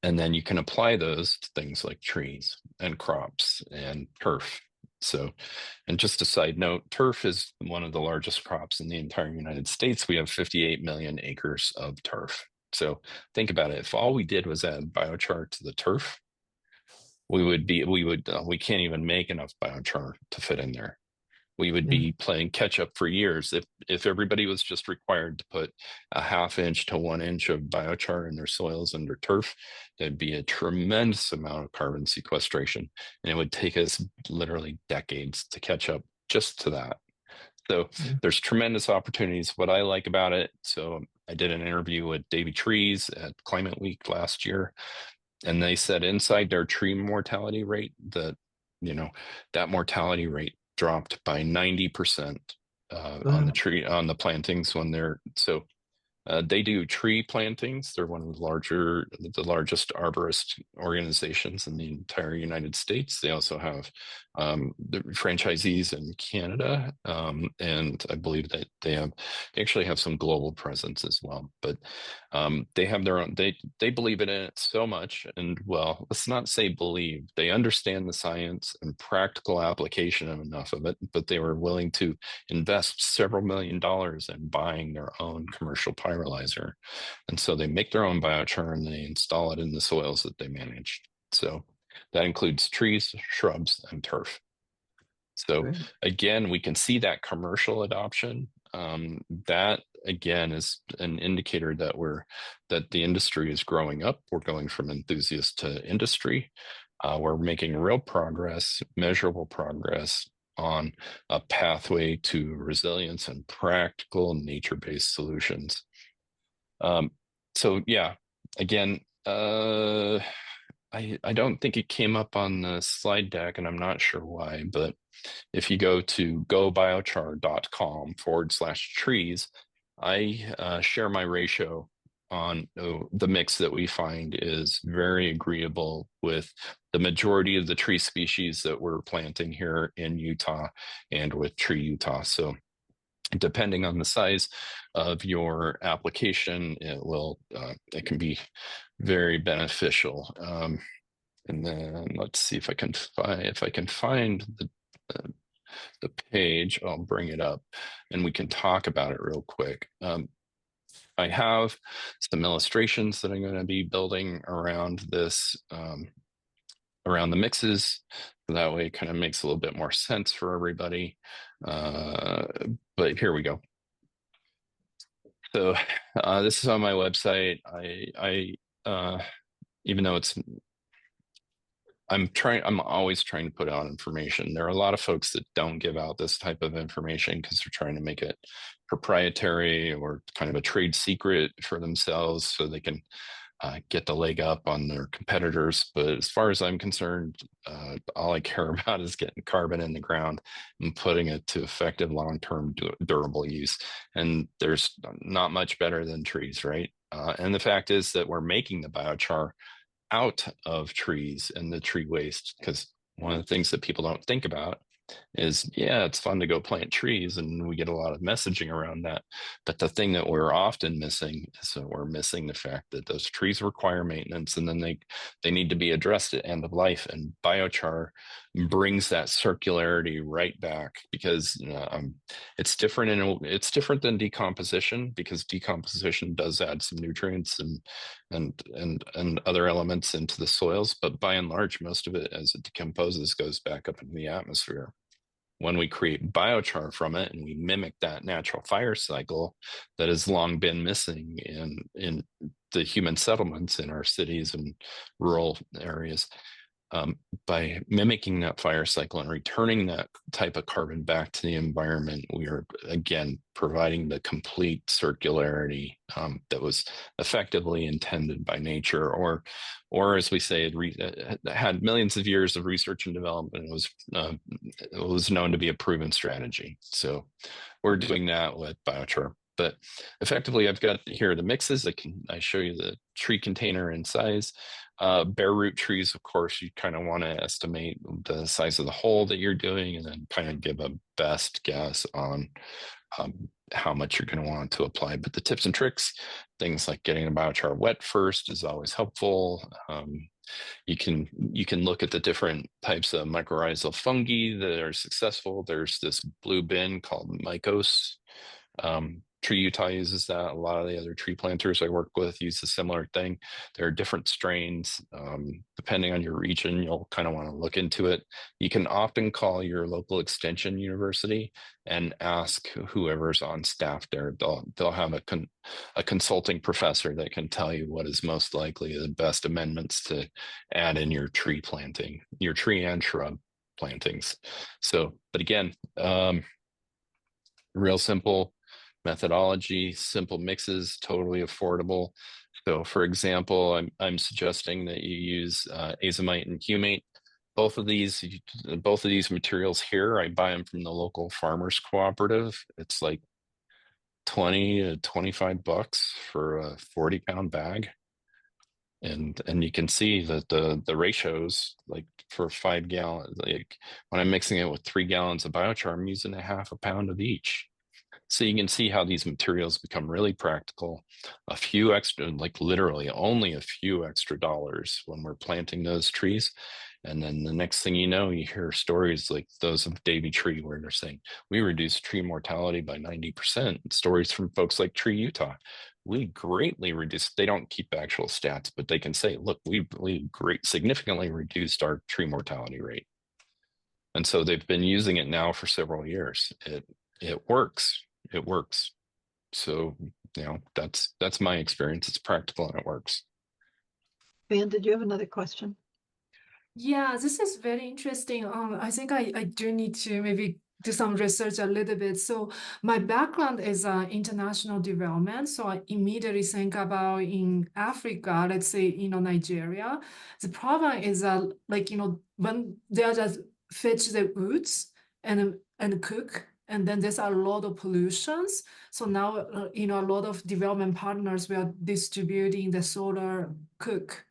And then you can apply those to things like trees and crops and turf. So, and just a side note, turf is one of the largest crops in the entire United States. We have 58 million acres of turf. So think about it. If all we did was add biochar to the turf, we can't even make enough biochar to fit in there. We would be playing catch up for years if everybody was just required to put a 1/2 inch to 1 inch of biochar in their soils under turf. There'd be a tremendous amount of carbon sequestration, and it would take us literally decades to catch up just to that. So there's tremendous opportunities. What I like about it, so I did an interview with Davey Trees at Climate Week last year, and they said inside their tree mortality rate, that mortality rate dropped by 90% on the plantings when they do tree plantings. They're one of the largest arborist organizations in the entire United States. They also have the franchisees in Canada, and I believe that they actually have some global presence as well. But they have their own. They believe in it so much, and well, let's not say believe. They understand the science and practical application of enough of it, but they were willing to invest several $1 million in buying their own commercial pyrolyzer. And so they make their own biochar and they install it in the soils that they manage. So that includes trees, shrubs, and turf. So again, we can see that commercial adoption. That again is an indicator that the industry is growing up. We're going from enthusiast to industry. We're making real progress, measurable progress on a pathway to resilience and practical nature-based solutions. So yeah, again, I don't think it came up on the slide deck, and I'm not sure why, but if you go to gobiochar.com/trees, I share my ratio on the mix that we find is very agreeable with the majority of the tree species that we're planting here in Utah and with Tree Utah. So depending on the size of your application, it can be very beneficial. And then let's see if I can find the the page, I'll bring it up and we can talk about it real quick. I have some illustrations that I'm going to be building around this, around the mixes. So that way it kind of makes a little bit more sense for everybody. But here we go. So this is on my website. Even though I'm always trying to put out information. There are a lot of folks that don't give out this type of information because they're trying to make it proprietary or kind of a trade secret for themselves so they can get the leg up on their competitors. But as far as I'm concerned, all I care about is getting carbon in the ground and putting it to effective long-term durable use. And there's not much better than trees, right? And the fact is that we're making the biochar out of trees and the tree waste, because one of the things that people don't think about is, yeah, it's fun to go plant trees and we get a lot of messaging around that. But the thing that we're often missing is that we're missing the fact that those trees require maintenance and then they need to be addressed at end of life. And biochar brings that circularity right back because it's different and it's different than decomposition, because decomposition does add some nutrients and other elements into the soils. But by and large, most of it, as it decomposes, goes back up into the atmosphere. When we create biochar from it and we mimic that natural fire cycle that has long been missing in the human settlements in our cities and rural areas, by mimicking that fire cycle and returning that type of carbon back to the environment, we are again providing the complete circularity that was effectively intended by nature, or as we say, it had millions of years of research and development. It was known to be a proven strategy. So we're doing that with biochar. But effectively, I've got here the mixes. I show you the tree container in size. Bare root trees, of course, you kind of want to estimate the size of the hole that you're doing and then kind of give a best guess on how much you're going to want to apply. But the tips and tricks, things like getting the biochar wet first is always helpful. You can look at the different types of mycorrhizal fungi that are successful. There's this blue bin called Mycos. Tree Utah uses that. A lot of the other tree planters I work with use a similar thing. There are different strains. Depending on your region, you'll kind of want to look into it. You can often call your local extension university and ask whoever's on staff there. They'll have a consulting professor that can tell you what is most likely the best amendments to add in your tree planting, your tree and shrub plantings. So, but again, real simple methodology, simple mixes, totally affordable. So for example, I'm suggesting that you use azomite and humate. Both of these materials here, I buy them from the local farmers cooperative. It's like 20 to 25 bucks for a 40-pound bag. And you can see that the ratios, like for 5 gallons, like when I'm mixing it with 3 gallons of biochar, I'm using a half a pound of each. So you can see how these materials become really practical. A few extra, like literally only a few extra dollars when we're planting those trees. And then the next thing you know, you hear stories like those of Davy Tree, where they're saying, we reduced tree mortality by 90%. Stories from folks like Tree Utah. We greatly reduced, they don't keep actual stats, but they can say, look, we significantly reduced our tree mortality rate. And so they've been using it now for several years. It works. It works. So, that's my experience. It's practical and it works. Van, did you have another question? Yeah, this is very interesting. I think I do need to maybe do some research a little bit. So my background is international development. So I immediately think about in Africa, let's say, Nigeria. The problem is when they are just fetch the roots and cook, and then there's a lot of pollutions. So now, a lot of development partners were distributing the solar cook.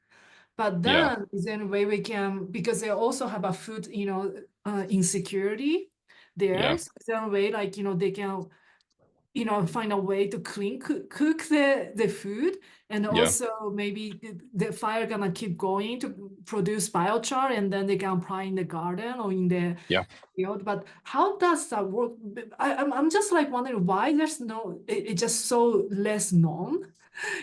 But Yeah. then is there a way we can, because they also have a food, insecurity there. Yeah. So is there a way they can find a way to cook the food, and Yeah. also maybe the fire gonna keep going to produce biochar, and then they can apply in the garden or in the Yeah. field. But how does that work? I'm just like wondering why there's it's just so less known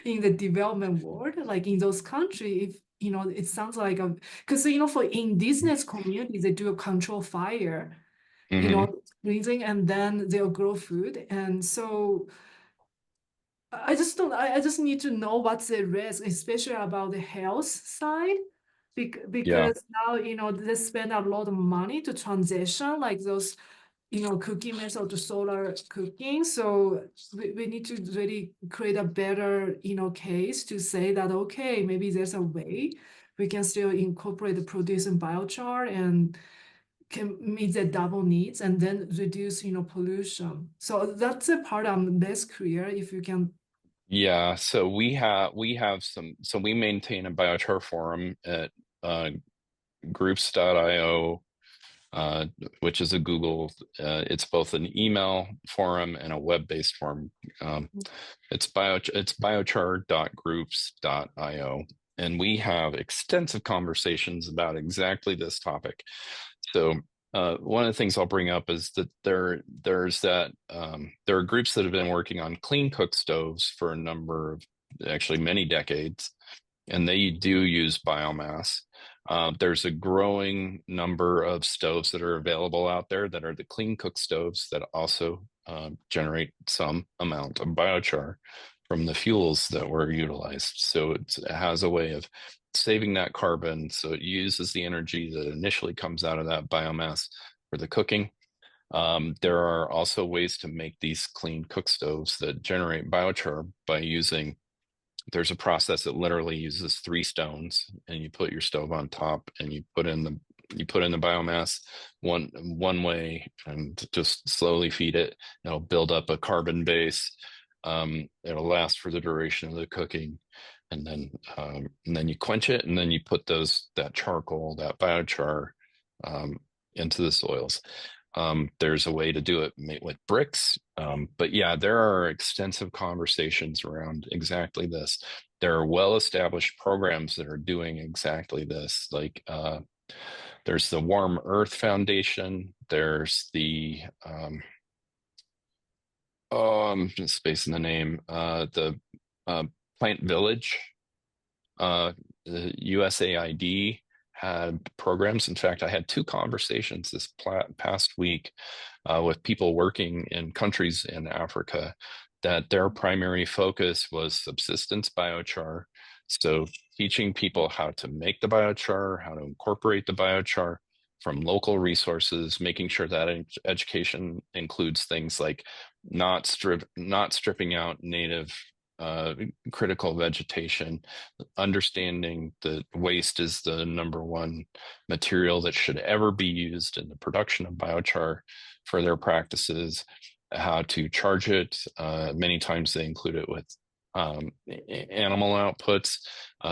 in the development world, like in those countries. If it sounds like because for indigenous communities, they do a control fire, Hmm. freezing, and then they'll grow food. And so I just don't, I just need to know what's the risk, especially about the health side. Yeah. Because now, they spend a lot of money to transition like those, cooking method to solar cooking. So we need to really create a better, case to say that, okay, maybe there's a way we can still incorporate the producing biochar and can meet the double needs and then reduce, pollution. So that's the part I'm less clear if you can. Yeah. So we maintain a biochar forum at uh, groups.io, which is a Google, it's both an email forum and a web-based forum. It's biochar.groups.io. And we have extensive conversations about exactly this topic. So one of the things I'll bring up is that there are groups that have been working on clean cook stoves for a number of, actually many decades, and they do use biomass. There's a growing number of stoves that are available out there that are the clean cook stoves that also generate some amount of biochar from the fuels that were utilized. So it has a way of saving that carbon. So it uses the energy that initially comes out of that biomass for the cooking. There are also ways to make these clean cook stoves that generate biochar by using, there's a process that literally uses 3 stones, and you put your stove on top and you put in the biomass one way and just slowly feed it. It'll build up a carbon base. It'll last for the duration of the cooking, and then you quench it, and then you put that charcoal, that biochar, into the soils. There's a way to do it with bricks. But yeah, there are extensive conversations around exactly this. There are well-established programs that are doing exactly this. Like there's the Warm Earth Foundation. There's the I'm just spacing the name. The Plant Village. The USAID had programs. In fact, I had 2 conversations this past week with people working in countries in Africa that their primary focus was subsistence biochar. So teaching people how to make the biochar, how to incorporate the biochar from local resources, making sure that education includes things like not stripping out native critical vegetation, understanding that waste is the #1 material that should ever be used in the production of biochar for their practices, how to charge it. Many times they include it with animal outputs.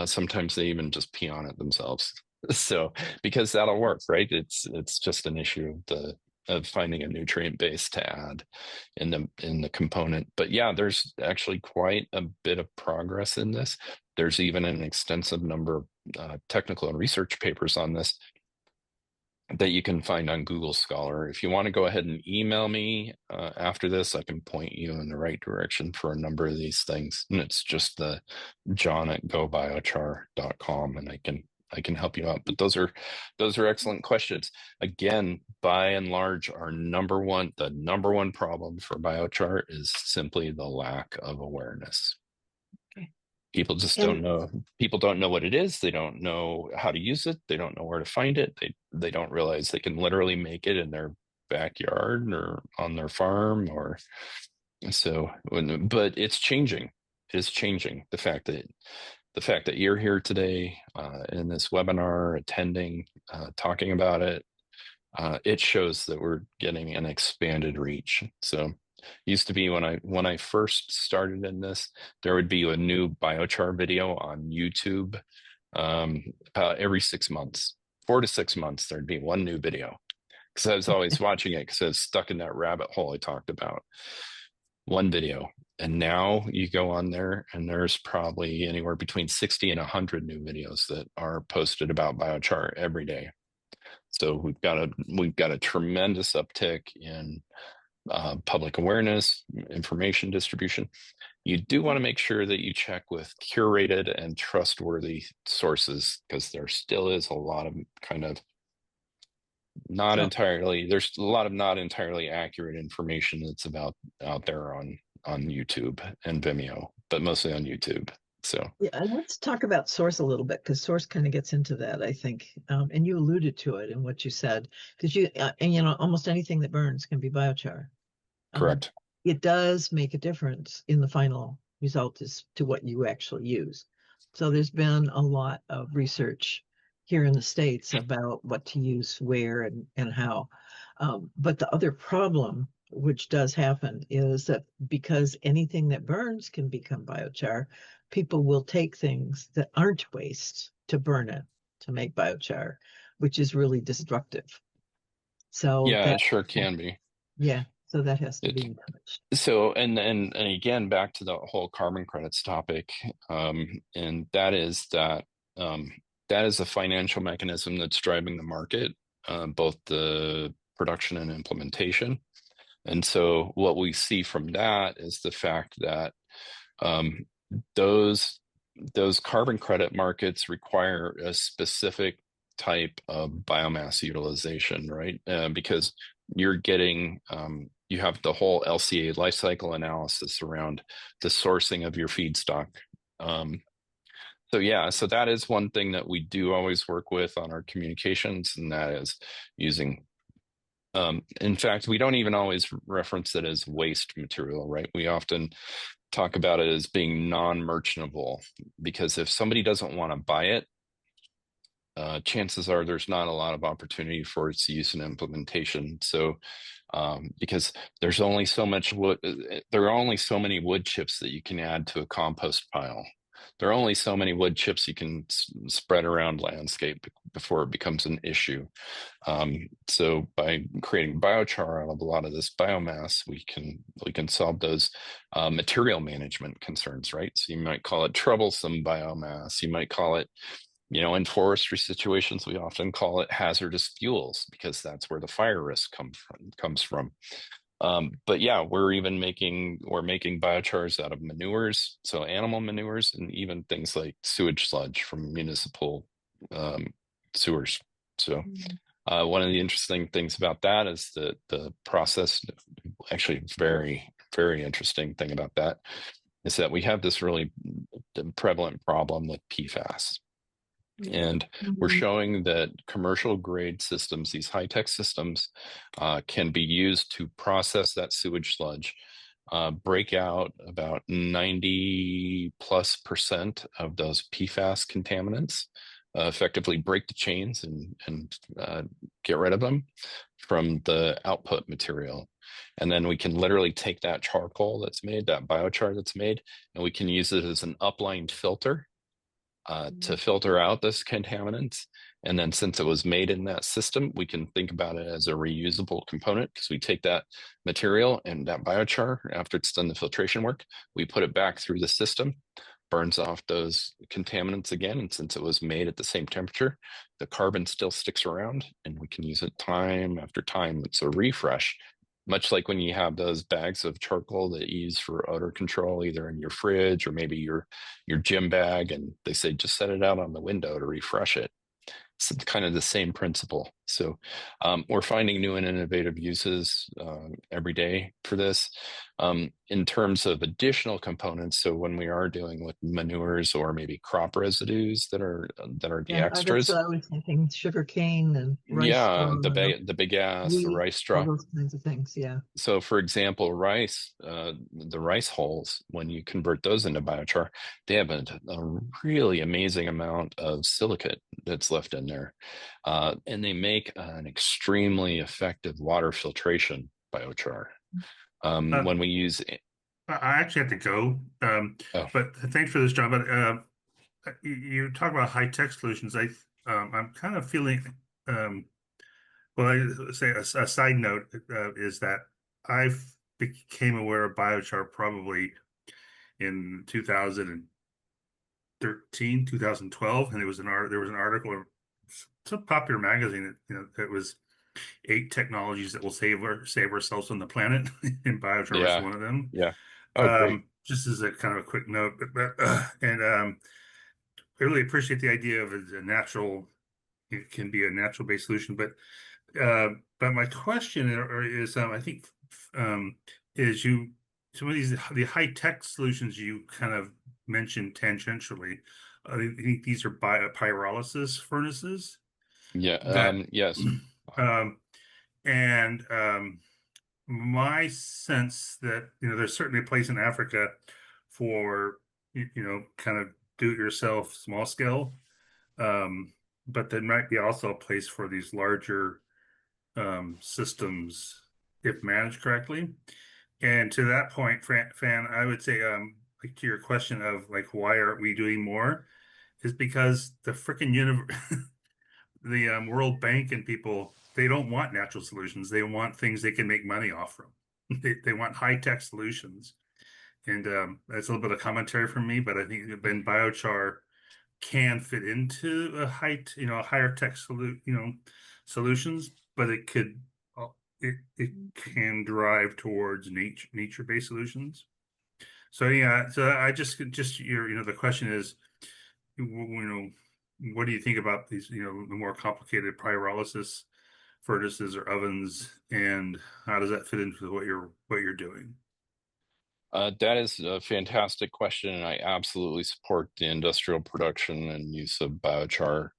Sometimes they even just pee on it themselves. So because that'll work, right? It's just an issue of finding a nutrient base to add in the component. But yeah, there's actually quite a bit of progress in this. There's even an extensive number of technical and research papers on this that you can find on Google Scholar. If you want to go ahead and email me after this, I can point you in the right direction for a number of these things. And it's just the john@gobiochar.com, and I can help you out. But those are excellent questions. Again, by and large, the number one problem for biochar is simply the lack of awareness. Okay. People just don't know. People don't know what it is. They don't know how to use it. They don't know where to find it. They don't realize they can literally make it in their backyard or on their farm or so. But it's changing. It is changing. The fact that you're here today in this webinar, attending, talking about it, it shows that we're getting an expanded reach. So used to be when I first started in this, there would be a new biochar video on YouTube every 6 months, 4 to 6 months, there'd be one new video because I was always watching it because I was stuck in that rabbit hole I talked about. one video. And now you go on there and there's probably anywhere between 60 and 100 new videos that are posted about biochar every day. So we've got a tremendous uptick in public awareness, information distribution. You do want to make sure that you check with curated and trustworthy sources, because there still is a lot of kind of there's a lot of not entirely accurate information that's out there on YouTube and Vimeo, but mostly on YouTube. So yeah, and let's talk about source a little bit, because source kind of gets into that, I think. And you alluded to it in what you said, because and almost anything that burns can be biochar. correct. It does make a difference in the final result as to what you actually use. So there's been a lot of research here in the States about what to use where and how. But the other problem, which does happen, is that because anything that burns can become biochar, people will take things that aren't waste to burn it to make biochar, which is really destructive. So Yeah, that, it sure can be. yeah, so that has to be It, encouraged. so and again, back to the whole carbon credits topic, and that is a financial mechanism that's driving the market, both the production and implementation. And so what we see from that is the fact that um, those carbon credit markets require a specific type of biomass utilization, right? Because you're getting you have the whole LCA life cycle analysis around the sourcing of your feedstock. So yeah, so that is one thing that we do always work with on our communications, and that is using in fact, we don't even always reference it as waste material, right? We often talk about it as being non-merchantable, because if somebody doesn't want to buy it, chances are there's not a lot of opportunity for its use and implementation. So, because there's only so much wood, there are only so many wood chips that you can add to a compost pile. There are only so many wood chips you can spread around landscape before it becomes an issue. So by creating biochar out of a lot of this biomass, we can solve those material management concerns, right? So you might call it troublesome biomass. You might call it, in forestry situations, we often call it hazardous fuels, because that's where the fire risk comes from. But yeah, we're making biochars out of manures, so animal manures, and even things like sewage sludge from municipal sewers. So one of the interesting things about that is the process. Actually, very, very interesting thing about that is that we have this really prevalent problem with PFAS. And we're showing that commercial grade systems, these high-tech systems, can be used to process that sewage sludge, break out about 90+% of those PFAS contaminants, effectively break the chains and get rid of them from the output material. And then we can literally take that charcoal that's made, that biochar that's made, and we can use it as an upline filter to filter out this contaminants. And then since it was made in that system, we can think about it as a reusable component, because we take that material and that biochar, after it's done the filtration work, we put it back through the system, burns off those contaminants again. And since it was made at the same temperature, the carbon still sticks around and we can use it time after time. It's a refresh, much like when you have those bags of charcoal that you use for odor control, either in your fridge or maybe your gym bag, and they say just set it out on the window to refresh it. It's kind of the same principle. So we're finding new and innovative uses every day for this. In terms of additional components, so when we are doing with manures or maybe crop residues that are the Yeah, that's extras, what I was thinking, sugar cane and rice yeah, straw, the big ass, the wheat, rice all straw. those kinds of things. Yeah. So, for example, rice, the rice hulls, when you convert those into biochar, they have a really amazing amount of silicate that's left in there. And they make an extremely effective water filtration biochar. When we use, I actually have to go, but thanks for this, John. But you talk about high tech solutions. I'm kind of feeling, well, I say a side note is that I've became aware of biochar probably in 2013, 2012, and there was an article in some popular magazine that was 8 technologies that will save ourselves on the planet, and biochar was Yeah. one of them. Yeah. Oh, great. Just as a kind of a quick note, and I really appreciate the idea of a natural. It can be a natural based solution, but my question is, I think, is some of the high tech solutions you kind of mentioned tangentially. I think these are pyrolysis furnaces Yeah. that, Yes. and my sense that there's certainly a place in Africa for kind of do it yourself small scale, but there might be also a place for these larger systems if managed correctly. And to that point, Fan, I would say, like to your question of like why aren't we doing more, is because the freaking universe, the World Bank and people, they don't want natural solutions. They want things they can make money off from. They want high tech solutions, and that's a little bit of commentary from me. But I think Ben biochar can fit into a higher tech solutions, but it could it can drive towards nature based solutions. So yeah, so I just the question is, what do you think about these the more complicated pyrolysis furnaces or ovens, and how does that fit into what you're doing? That is a fantastic question, and I absolutely support the industrial production and use of biochar.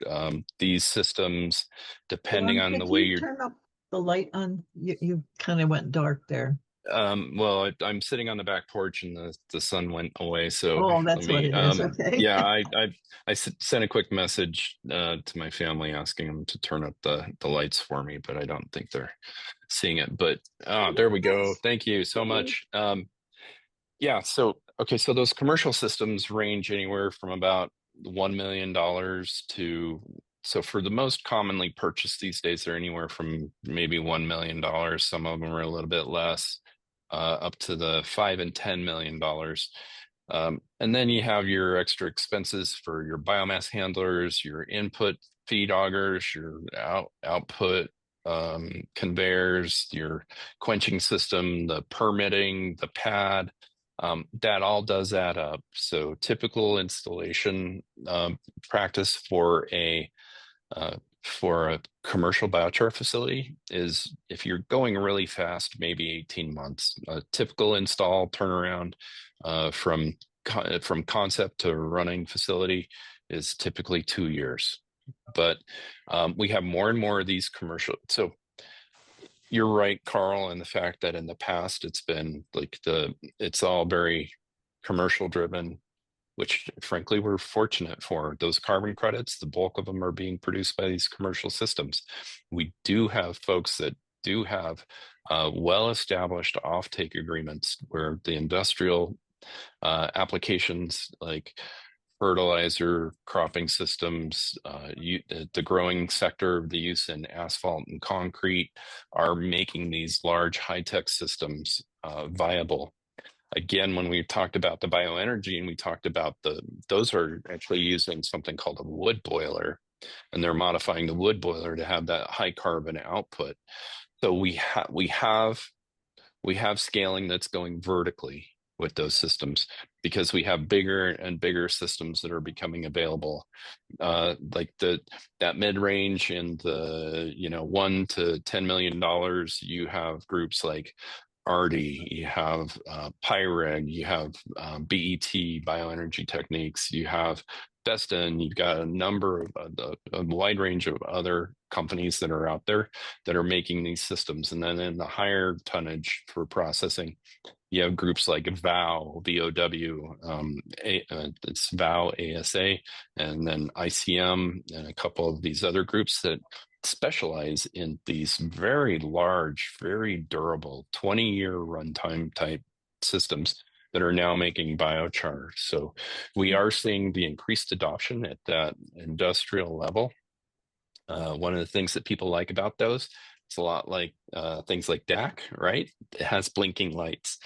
These systems, depending on the Can way you you're turn up the light on? You kind of went dark there. Well, I'm sitting on the back porch and the sun went away. So Oh, let that's what me, it is. Okay. yeah, I sent a quick message to my family asking them to turn up the lights for me, but I don't think they're seeing it. But there we go. Thank you so much. Yeah. So okay. So those commercial systems range anywhere from about $1 million to, so for the most commonly purchased these days, they're anywhere from maybe $1 million. Some of them are a little bit less, up to the $5 and $10 million. And then you have your extra expenses for your biomass handlers, your input feed augers, your output conveyors, your quenching system, the permitting, the pad. That all does add up. So typical installation practice for a commercial biochar facility is, if you're going really fast, maybe 18 months. A typical install turnaround from concept to running facility is typically 2 years. But we have more and more of these commercial. So you're right, Carl, in the fact that in the past it's been like it's all very commercial driven, which frankly we're fortunate for. Those carbon credits, the bulk of them are being produced by these commercial systems. We do have folks that do have well-established offtake agreements where the industrial applications like fertilizer, cropping systems, the growing sector, the use in asphalt and concrete are making these large high-tech systems viable. Again, when we talked about the bioenergy and we talked about those are actually using something called a wood boiler, and they're modifying the wood boiler to have that high carbon output. So we have scaling that's going vertically with those systems, because we have bigger and bigger systems that are becoming available. Like that mid-range in the $1 to $10 million, you have groups like RD, you have Pyreg, you have BET, Bioenergy Techniques, you have Vesta, and you've got a number of a wide range of other companies that are out there that are making these systems. And then in the higher tonnage for processing, you have groups like VOW, it's VOW ASA, and then ICM, and a couple of these other groups that specialize in these very large, very durable 20-year runtime type systems that are now making biochar. So we are seeing the increased adoption at that industrial level. One of the things that people like about those It's a lot like things like DAC, right? It has blinking lights.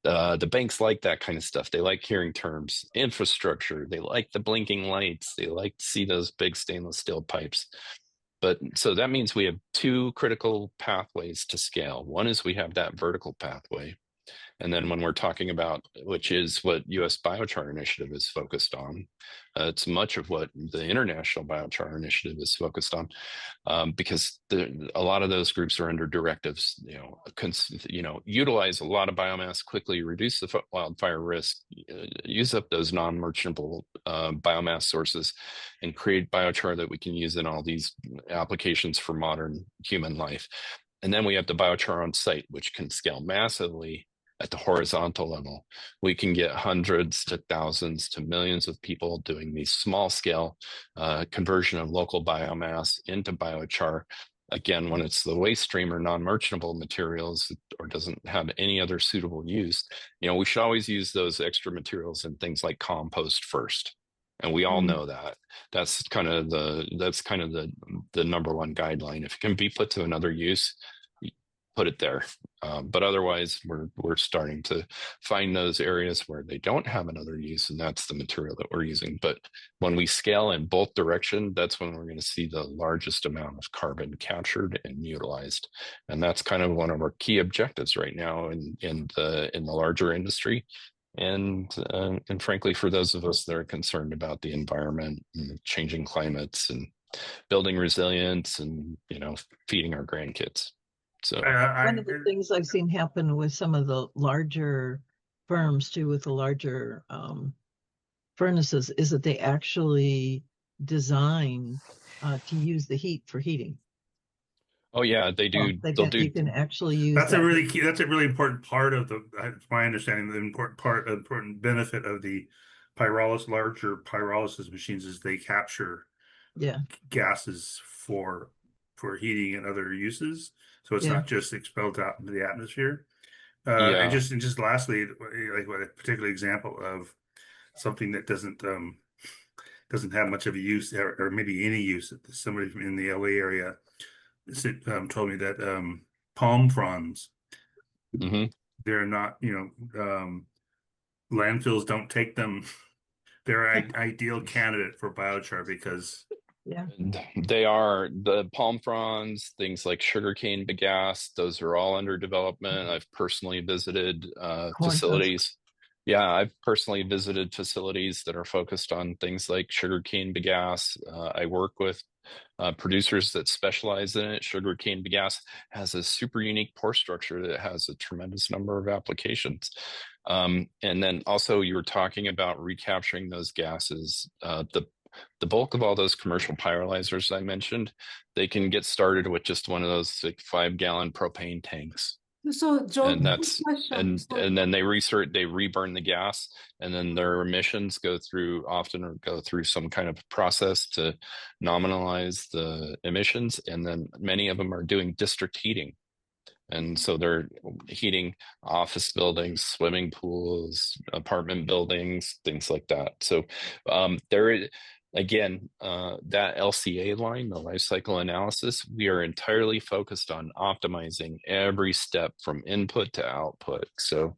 The banks like that kind of stuff. They like hearing terms. Infrastructure, they like the blinking lights. They like to see those big stainless steel pipes. But so that means we have two critical pathways to scale. One is we have that vertical pathway. And then when we're talking about, which is what US Biochar Initiative is focused on, it's much of what the International Biochar Initiative is focused on, because a lot of those groups are under directives, utilize a lot of biomass quickly, reduce the wildfire risk, use up those non-merchantable biomass sources, and create biochar that we can use in all these applications for modern human life. And then we have the biochar on site, which can scale massively at the horizontal level. We can get hundreds to thousands to millions of people doing these small scale conversion of local biomass into biochar. Again, when it's the waste stream or non-merchantable materials or doesn't have any other suitable use, we should always use those extra materials in things like compost first. And we all know that. That's kind of the number one guideline. If it can be put to another use, put it there. But otherwise, we're starting to find those areas where they don't have another use, and that's the material that we're using. But when we scale in both direction, that's when we're going to see the largest amount of carbon captured and utilized. And that's kind of one of our key objectives right now in the larger industry. And frankly, for those of us that are concerned about the environment and changing climates and building resilience and feeding our grandkids. So one of the things I've seen happen with some of the larger firms too, with the larger furnaces, is that they actually design to use the heat for heating. Oh yeah, they do. You can actually use that's a really key. That's a really important part of it's my understanding. The important benefit of the larger pyrolysis machines is they capture gases for heating and other uses. So it's not just expelled out into the atmosphere. And just lastly, like a particular example of something that doesn't have much of a use or maybe any use. Somebody in the LA area told me that palm fronds, they're not, landfills don't take them. They're an ideal candidate for biochar because they are. The palm fronds, things like sugarcane bagasse, those are all under development. I've personally visited facilities. Yeah, I've personally visited facilities that are focused on things like sugarcane bagasse. I work with producers that specialize in it. Sugarcane bagasse has a super unique pore structure that has a tremendous number of applications. And then also you were talking about recapturing those gases. The bulk of all those commercial pyrolyzers I mentioned, they can get started with just one of those 5-gallon propane tanks. So John, and that's and then they reburn the gas, and then their emissions often go through some kind of process to nominalize the emissions, and then many of them are doing district heating. And so they're heating office buildings, swimming pools, apartment buildings, things like that. So again, that LCA line, the life cycle analysis, we are entirely focused on optimizing every step from input to output. So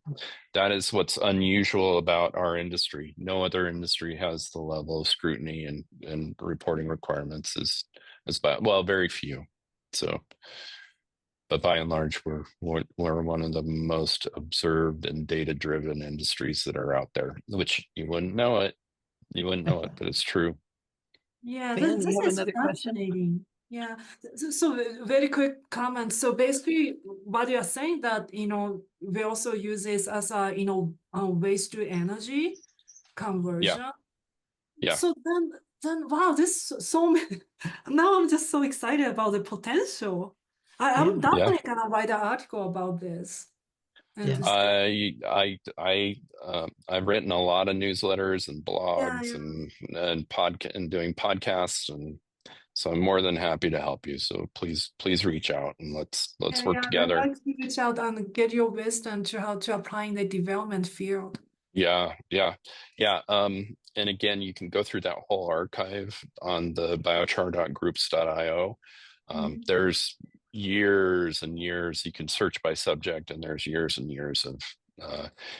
that is what's unusual about our industry. No other industry has the level of scrutiny and reporting requirements as very few. So, but by and large, we're one of the most observed and data-driven industries that are out there, which you wouldn't know it. You wouldn't know it, but it's true. Yeah, Ben, this you have is another fascinating. Yeah. So very quick comment. So basically, what you are saying that we also use this as a waste to energy conversion. Yeah. So then wow, this so many. Now I'm just so excited about the potential. I'm definitely gonna write an article about this. I've written a lot of newsletters and blogs and doing podcasts, and so I'm more than happy to help you. So please reach out and let's work together. I'd like to reach out and get your wisdom to how to apply in the development field. Yeah. And again, you can go through that whole archive on the biochar.groups.io. There's years and years. You can search by subject, and there's years and years of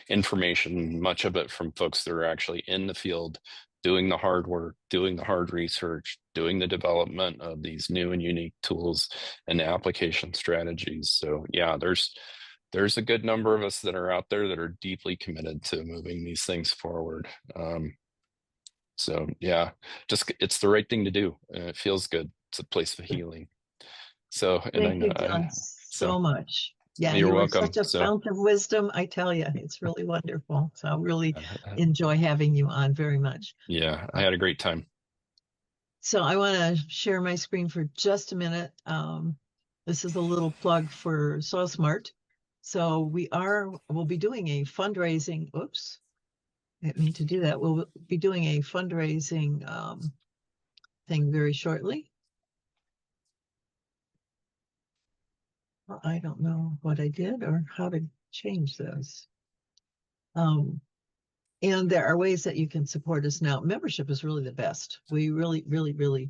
information, much of it from folks that are actually in the field, doing the hard work, doing the hard research, doing the development of these new and unique tools and application strategies. So yeah, there's a good number of us that are out there that are deeply committed to moving these things forward. So yeah, just it's the right thing to do. And it feels good. It's a place of healing. So, and I Thank know, you, John, so much. Yeah, you're you are welcome. such a So, fount of wisdom. I tell you, it's really wonderful. So I really enjoy having you on very much. yeah, I had a great time. So I want to share my screen for just a minute. This is a little plug for Soil Smart. So we'll be doing a fundraising. Oops, I didn't mean to do that. We'll be doing a fundraising thing very shortly. Well, I don't know what I did or how to change those. And there are ways that you can support us now. Membership is really the best. We really, really, really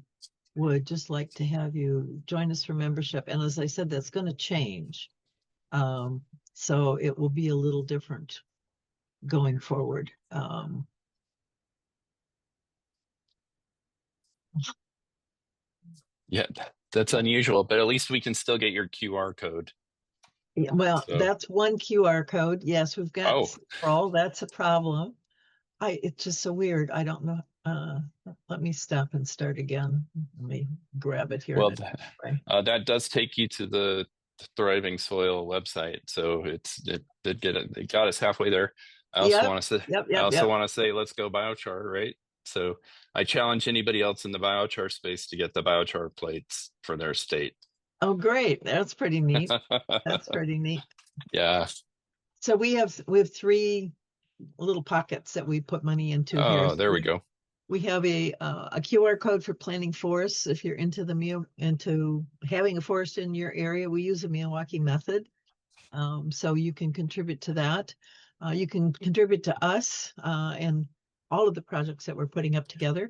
would just like to have you join us for membership. And as I said, that's going to change. So it will be a little different going forward. Yeah, that's unusual, but at least we can still get your QR code. Yeah, well, So, that's one QR code. Yes, we've got oh, several. That's a problem. It's just so weird. I don't know. Let me stop and start again. Let me grab it here. well, that does take you to the Thriving Soil website. So it got us halfway there. I also want to say, want to say, let's go biochar, right? So I challenge anybody else in the biochar space to get the biochar plates for their state. Oh, great. That's pretty neat. That's pretty neat. Yeah. So we have 3 little pockets that we put money into here. Oh, there we go. We have a QR code for planting forests. If you're into having a forest in your area, we use a Milwaukee method. So you can contribute to that. You can contribute to us and all of the projects that we're putting up together.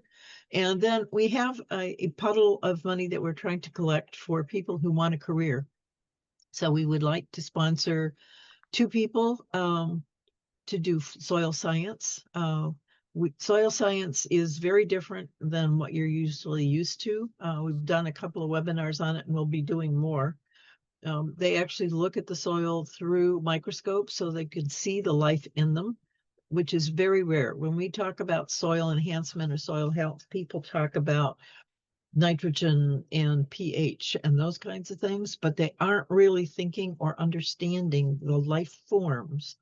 And then we have a puddle of money that we're trying to collect for people who want a career. So we would like to sponsor 2 people to do soil science. Soil science is very different than what you're usually used to. We've done a couple of webinars on it, and we'll be doing more. They actually look at the soil through microscopes so they can see the life in them, which is very rare. When we talk about soil enhancement or soil health, people talk about nitrogen and pH and those kinds of things, but they aren't really thinking or understanding the life forms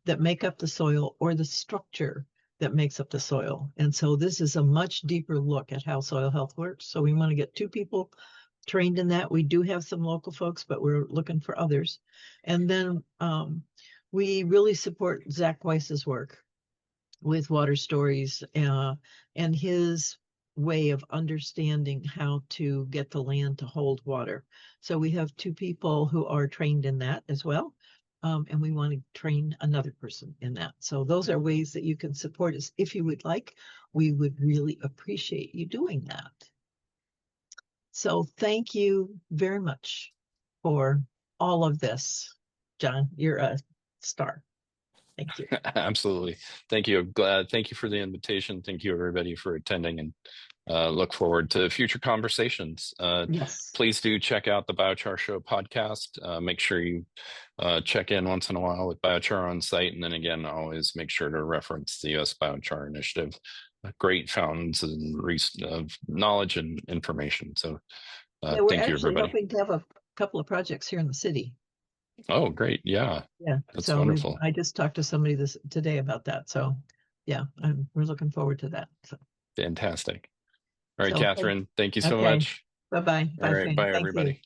that make up the soil or the structure that makes up the soil. And so this is a much deeper look at how soil health works. So we want to get 2 people trained in that. We do have some local folks, but we're looking for others. And then we really support Zach Weiss's work with Water Stories and his way of understanding how to get the land to hold water. So we have 2 people who are trained in that as well. And we want to train another person in that. So those are ways that you can support us. If you would like, we would really appreciate you doing that. So thank you very much for all of this. John, you're a star. Thank you. Absolutely. Thank you. Thank you for the invitation. Thank you, everybody, for attending, and look forward to future conversations. Yes. Please do check out the Biochar Show podcast. Make sure you check in once in a while with Biochar on site. And then again, always make sure to reference the U.S. Biochar Initiative. Great fountains of knowledge and information. So yeah, we're thank you, actually everybody. hoping to have a couple of projects here in the city. Oh, great. Yeah. Yeah. That's so wonderful. I just talked to somebody today about that. So yeah, we're looking forward to that. So. Fantastic. All right, Catherine, thank you so okay. much. Bye-bye. All right, bye, Thank everybody. you.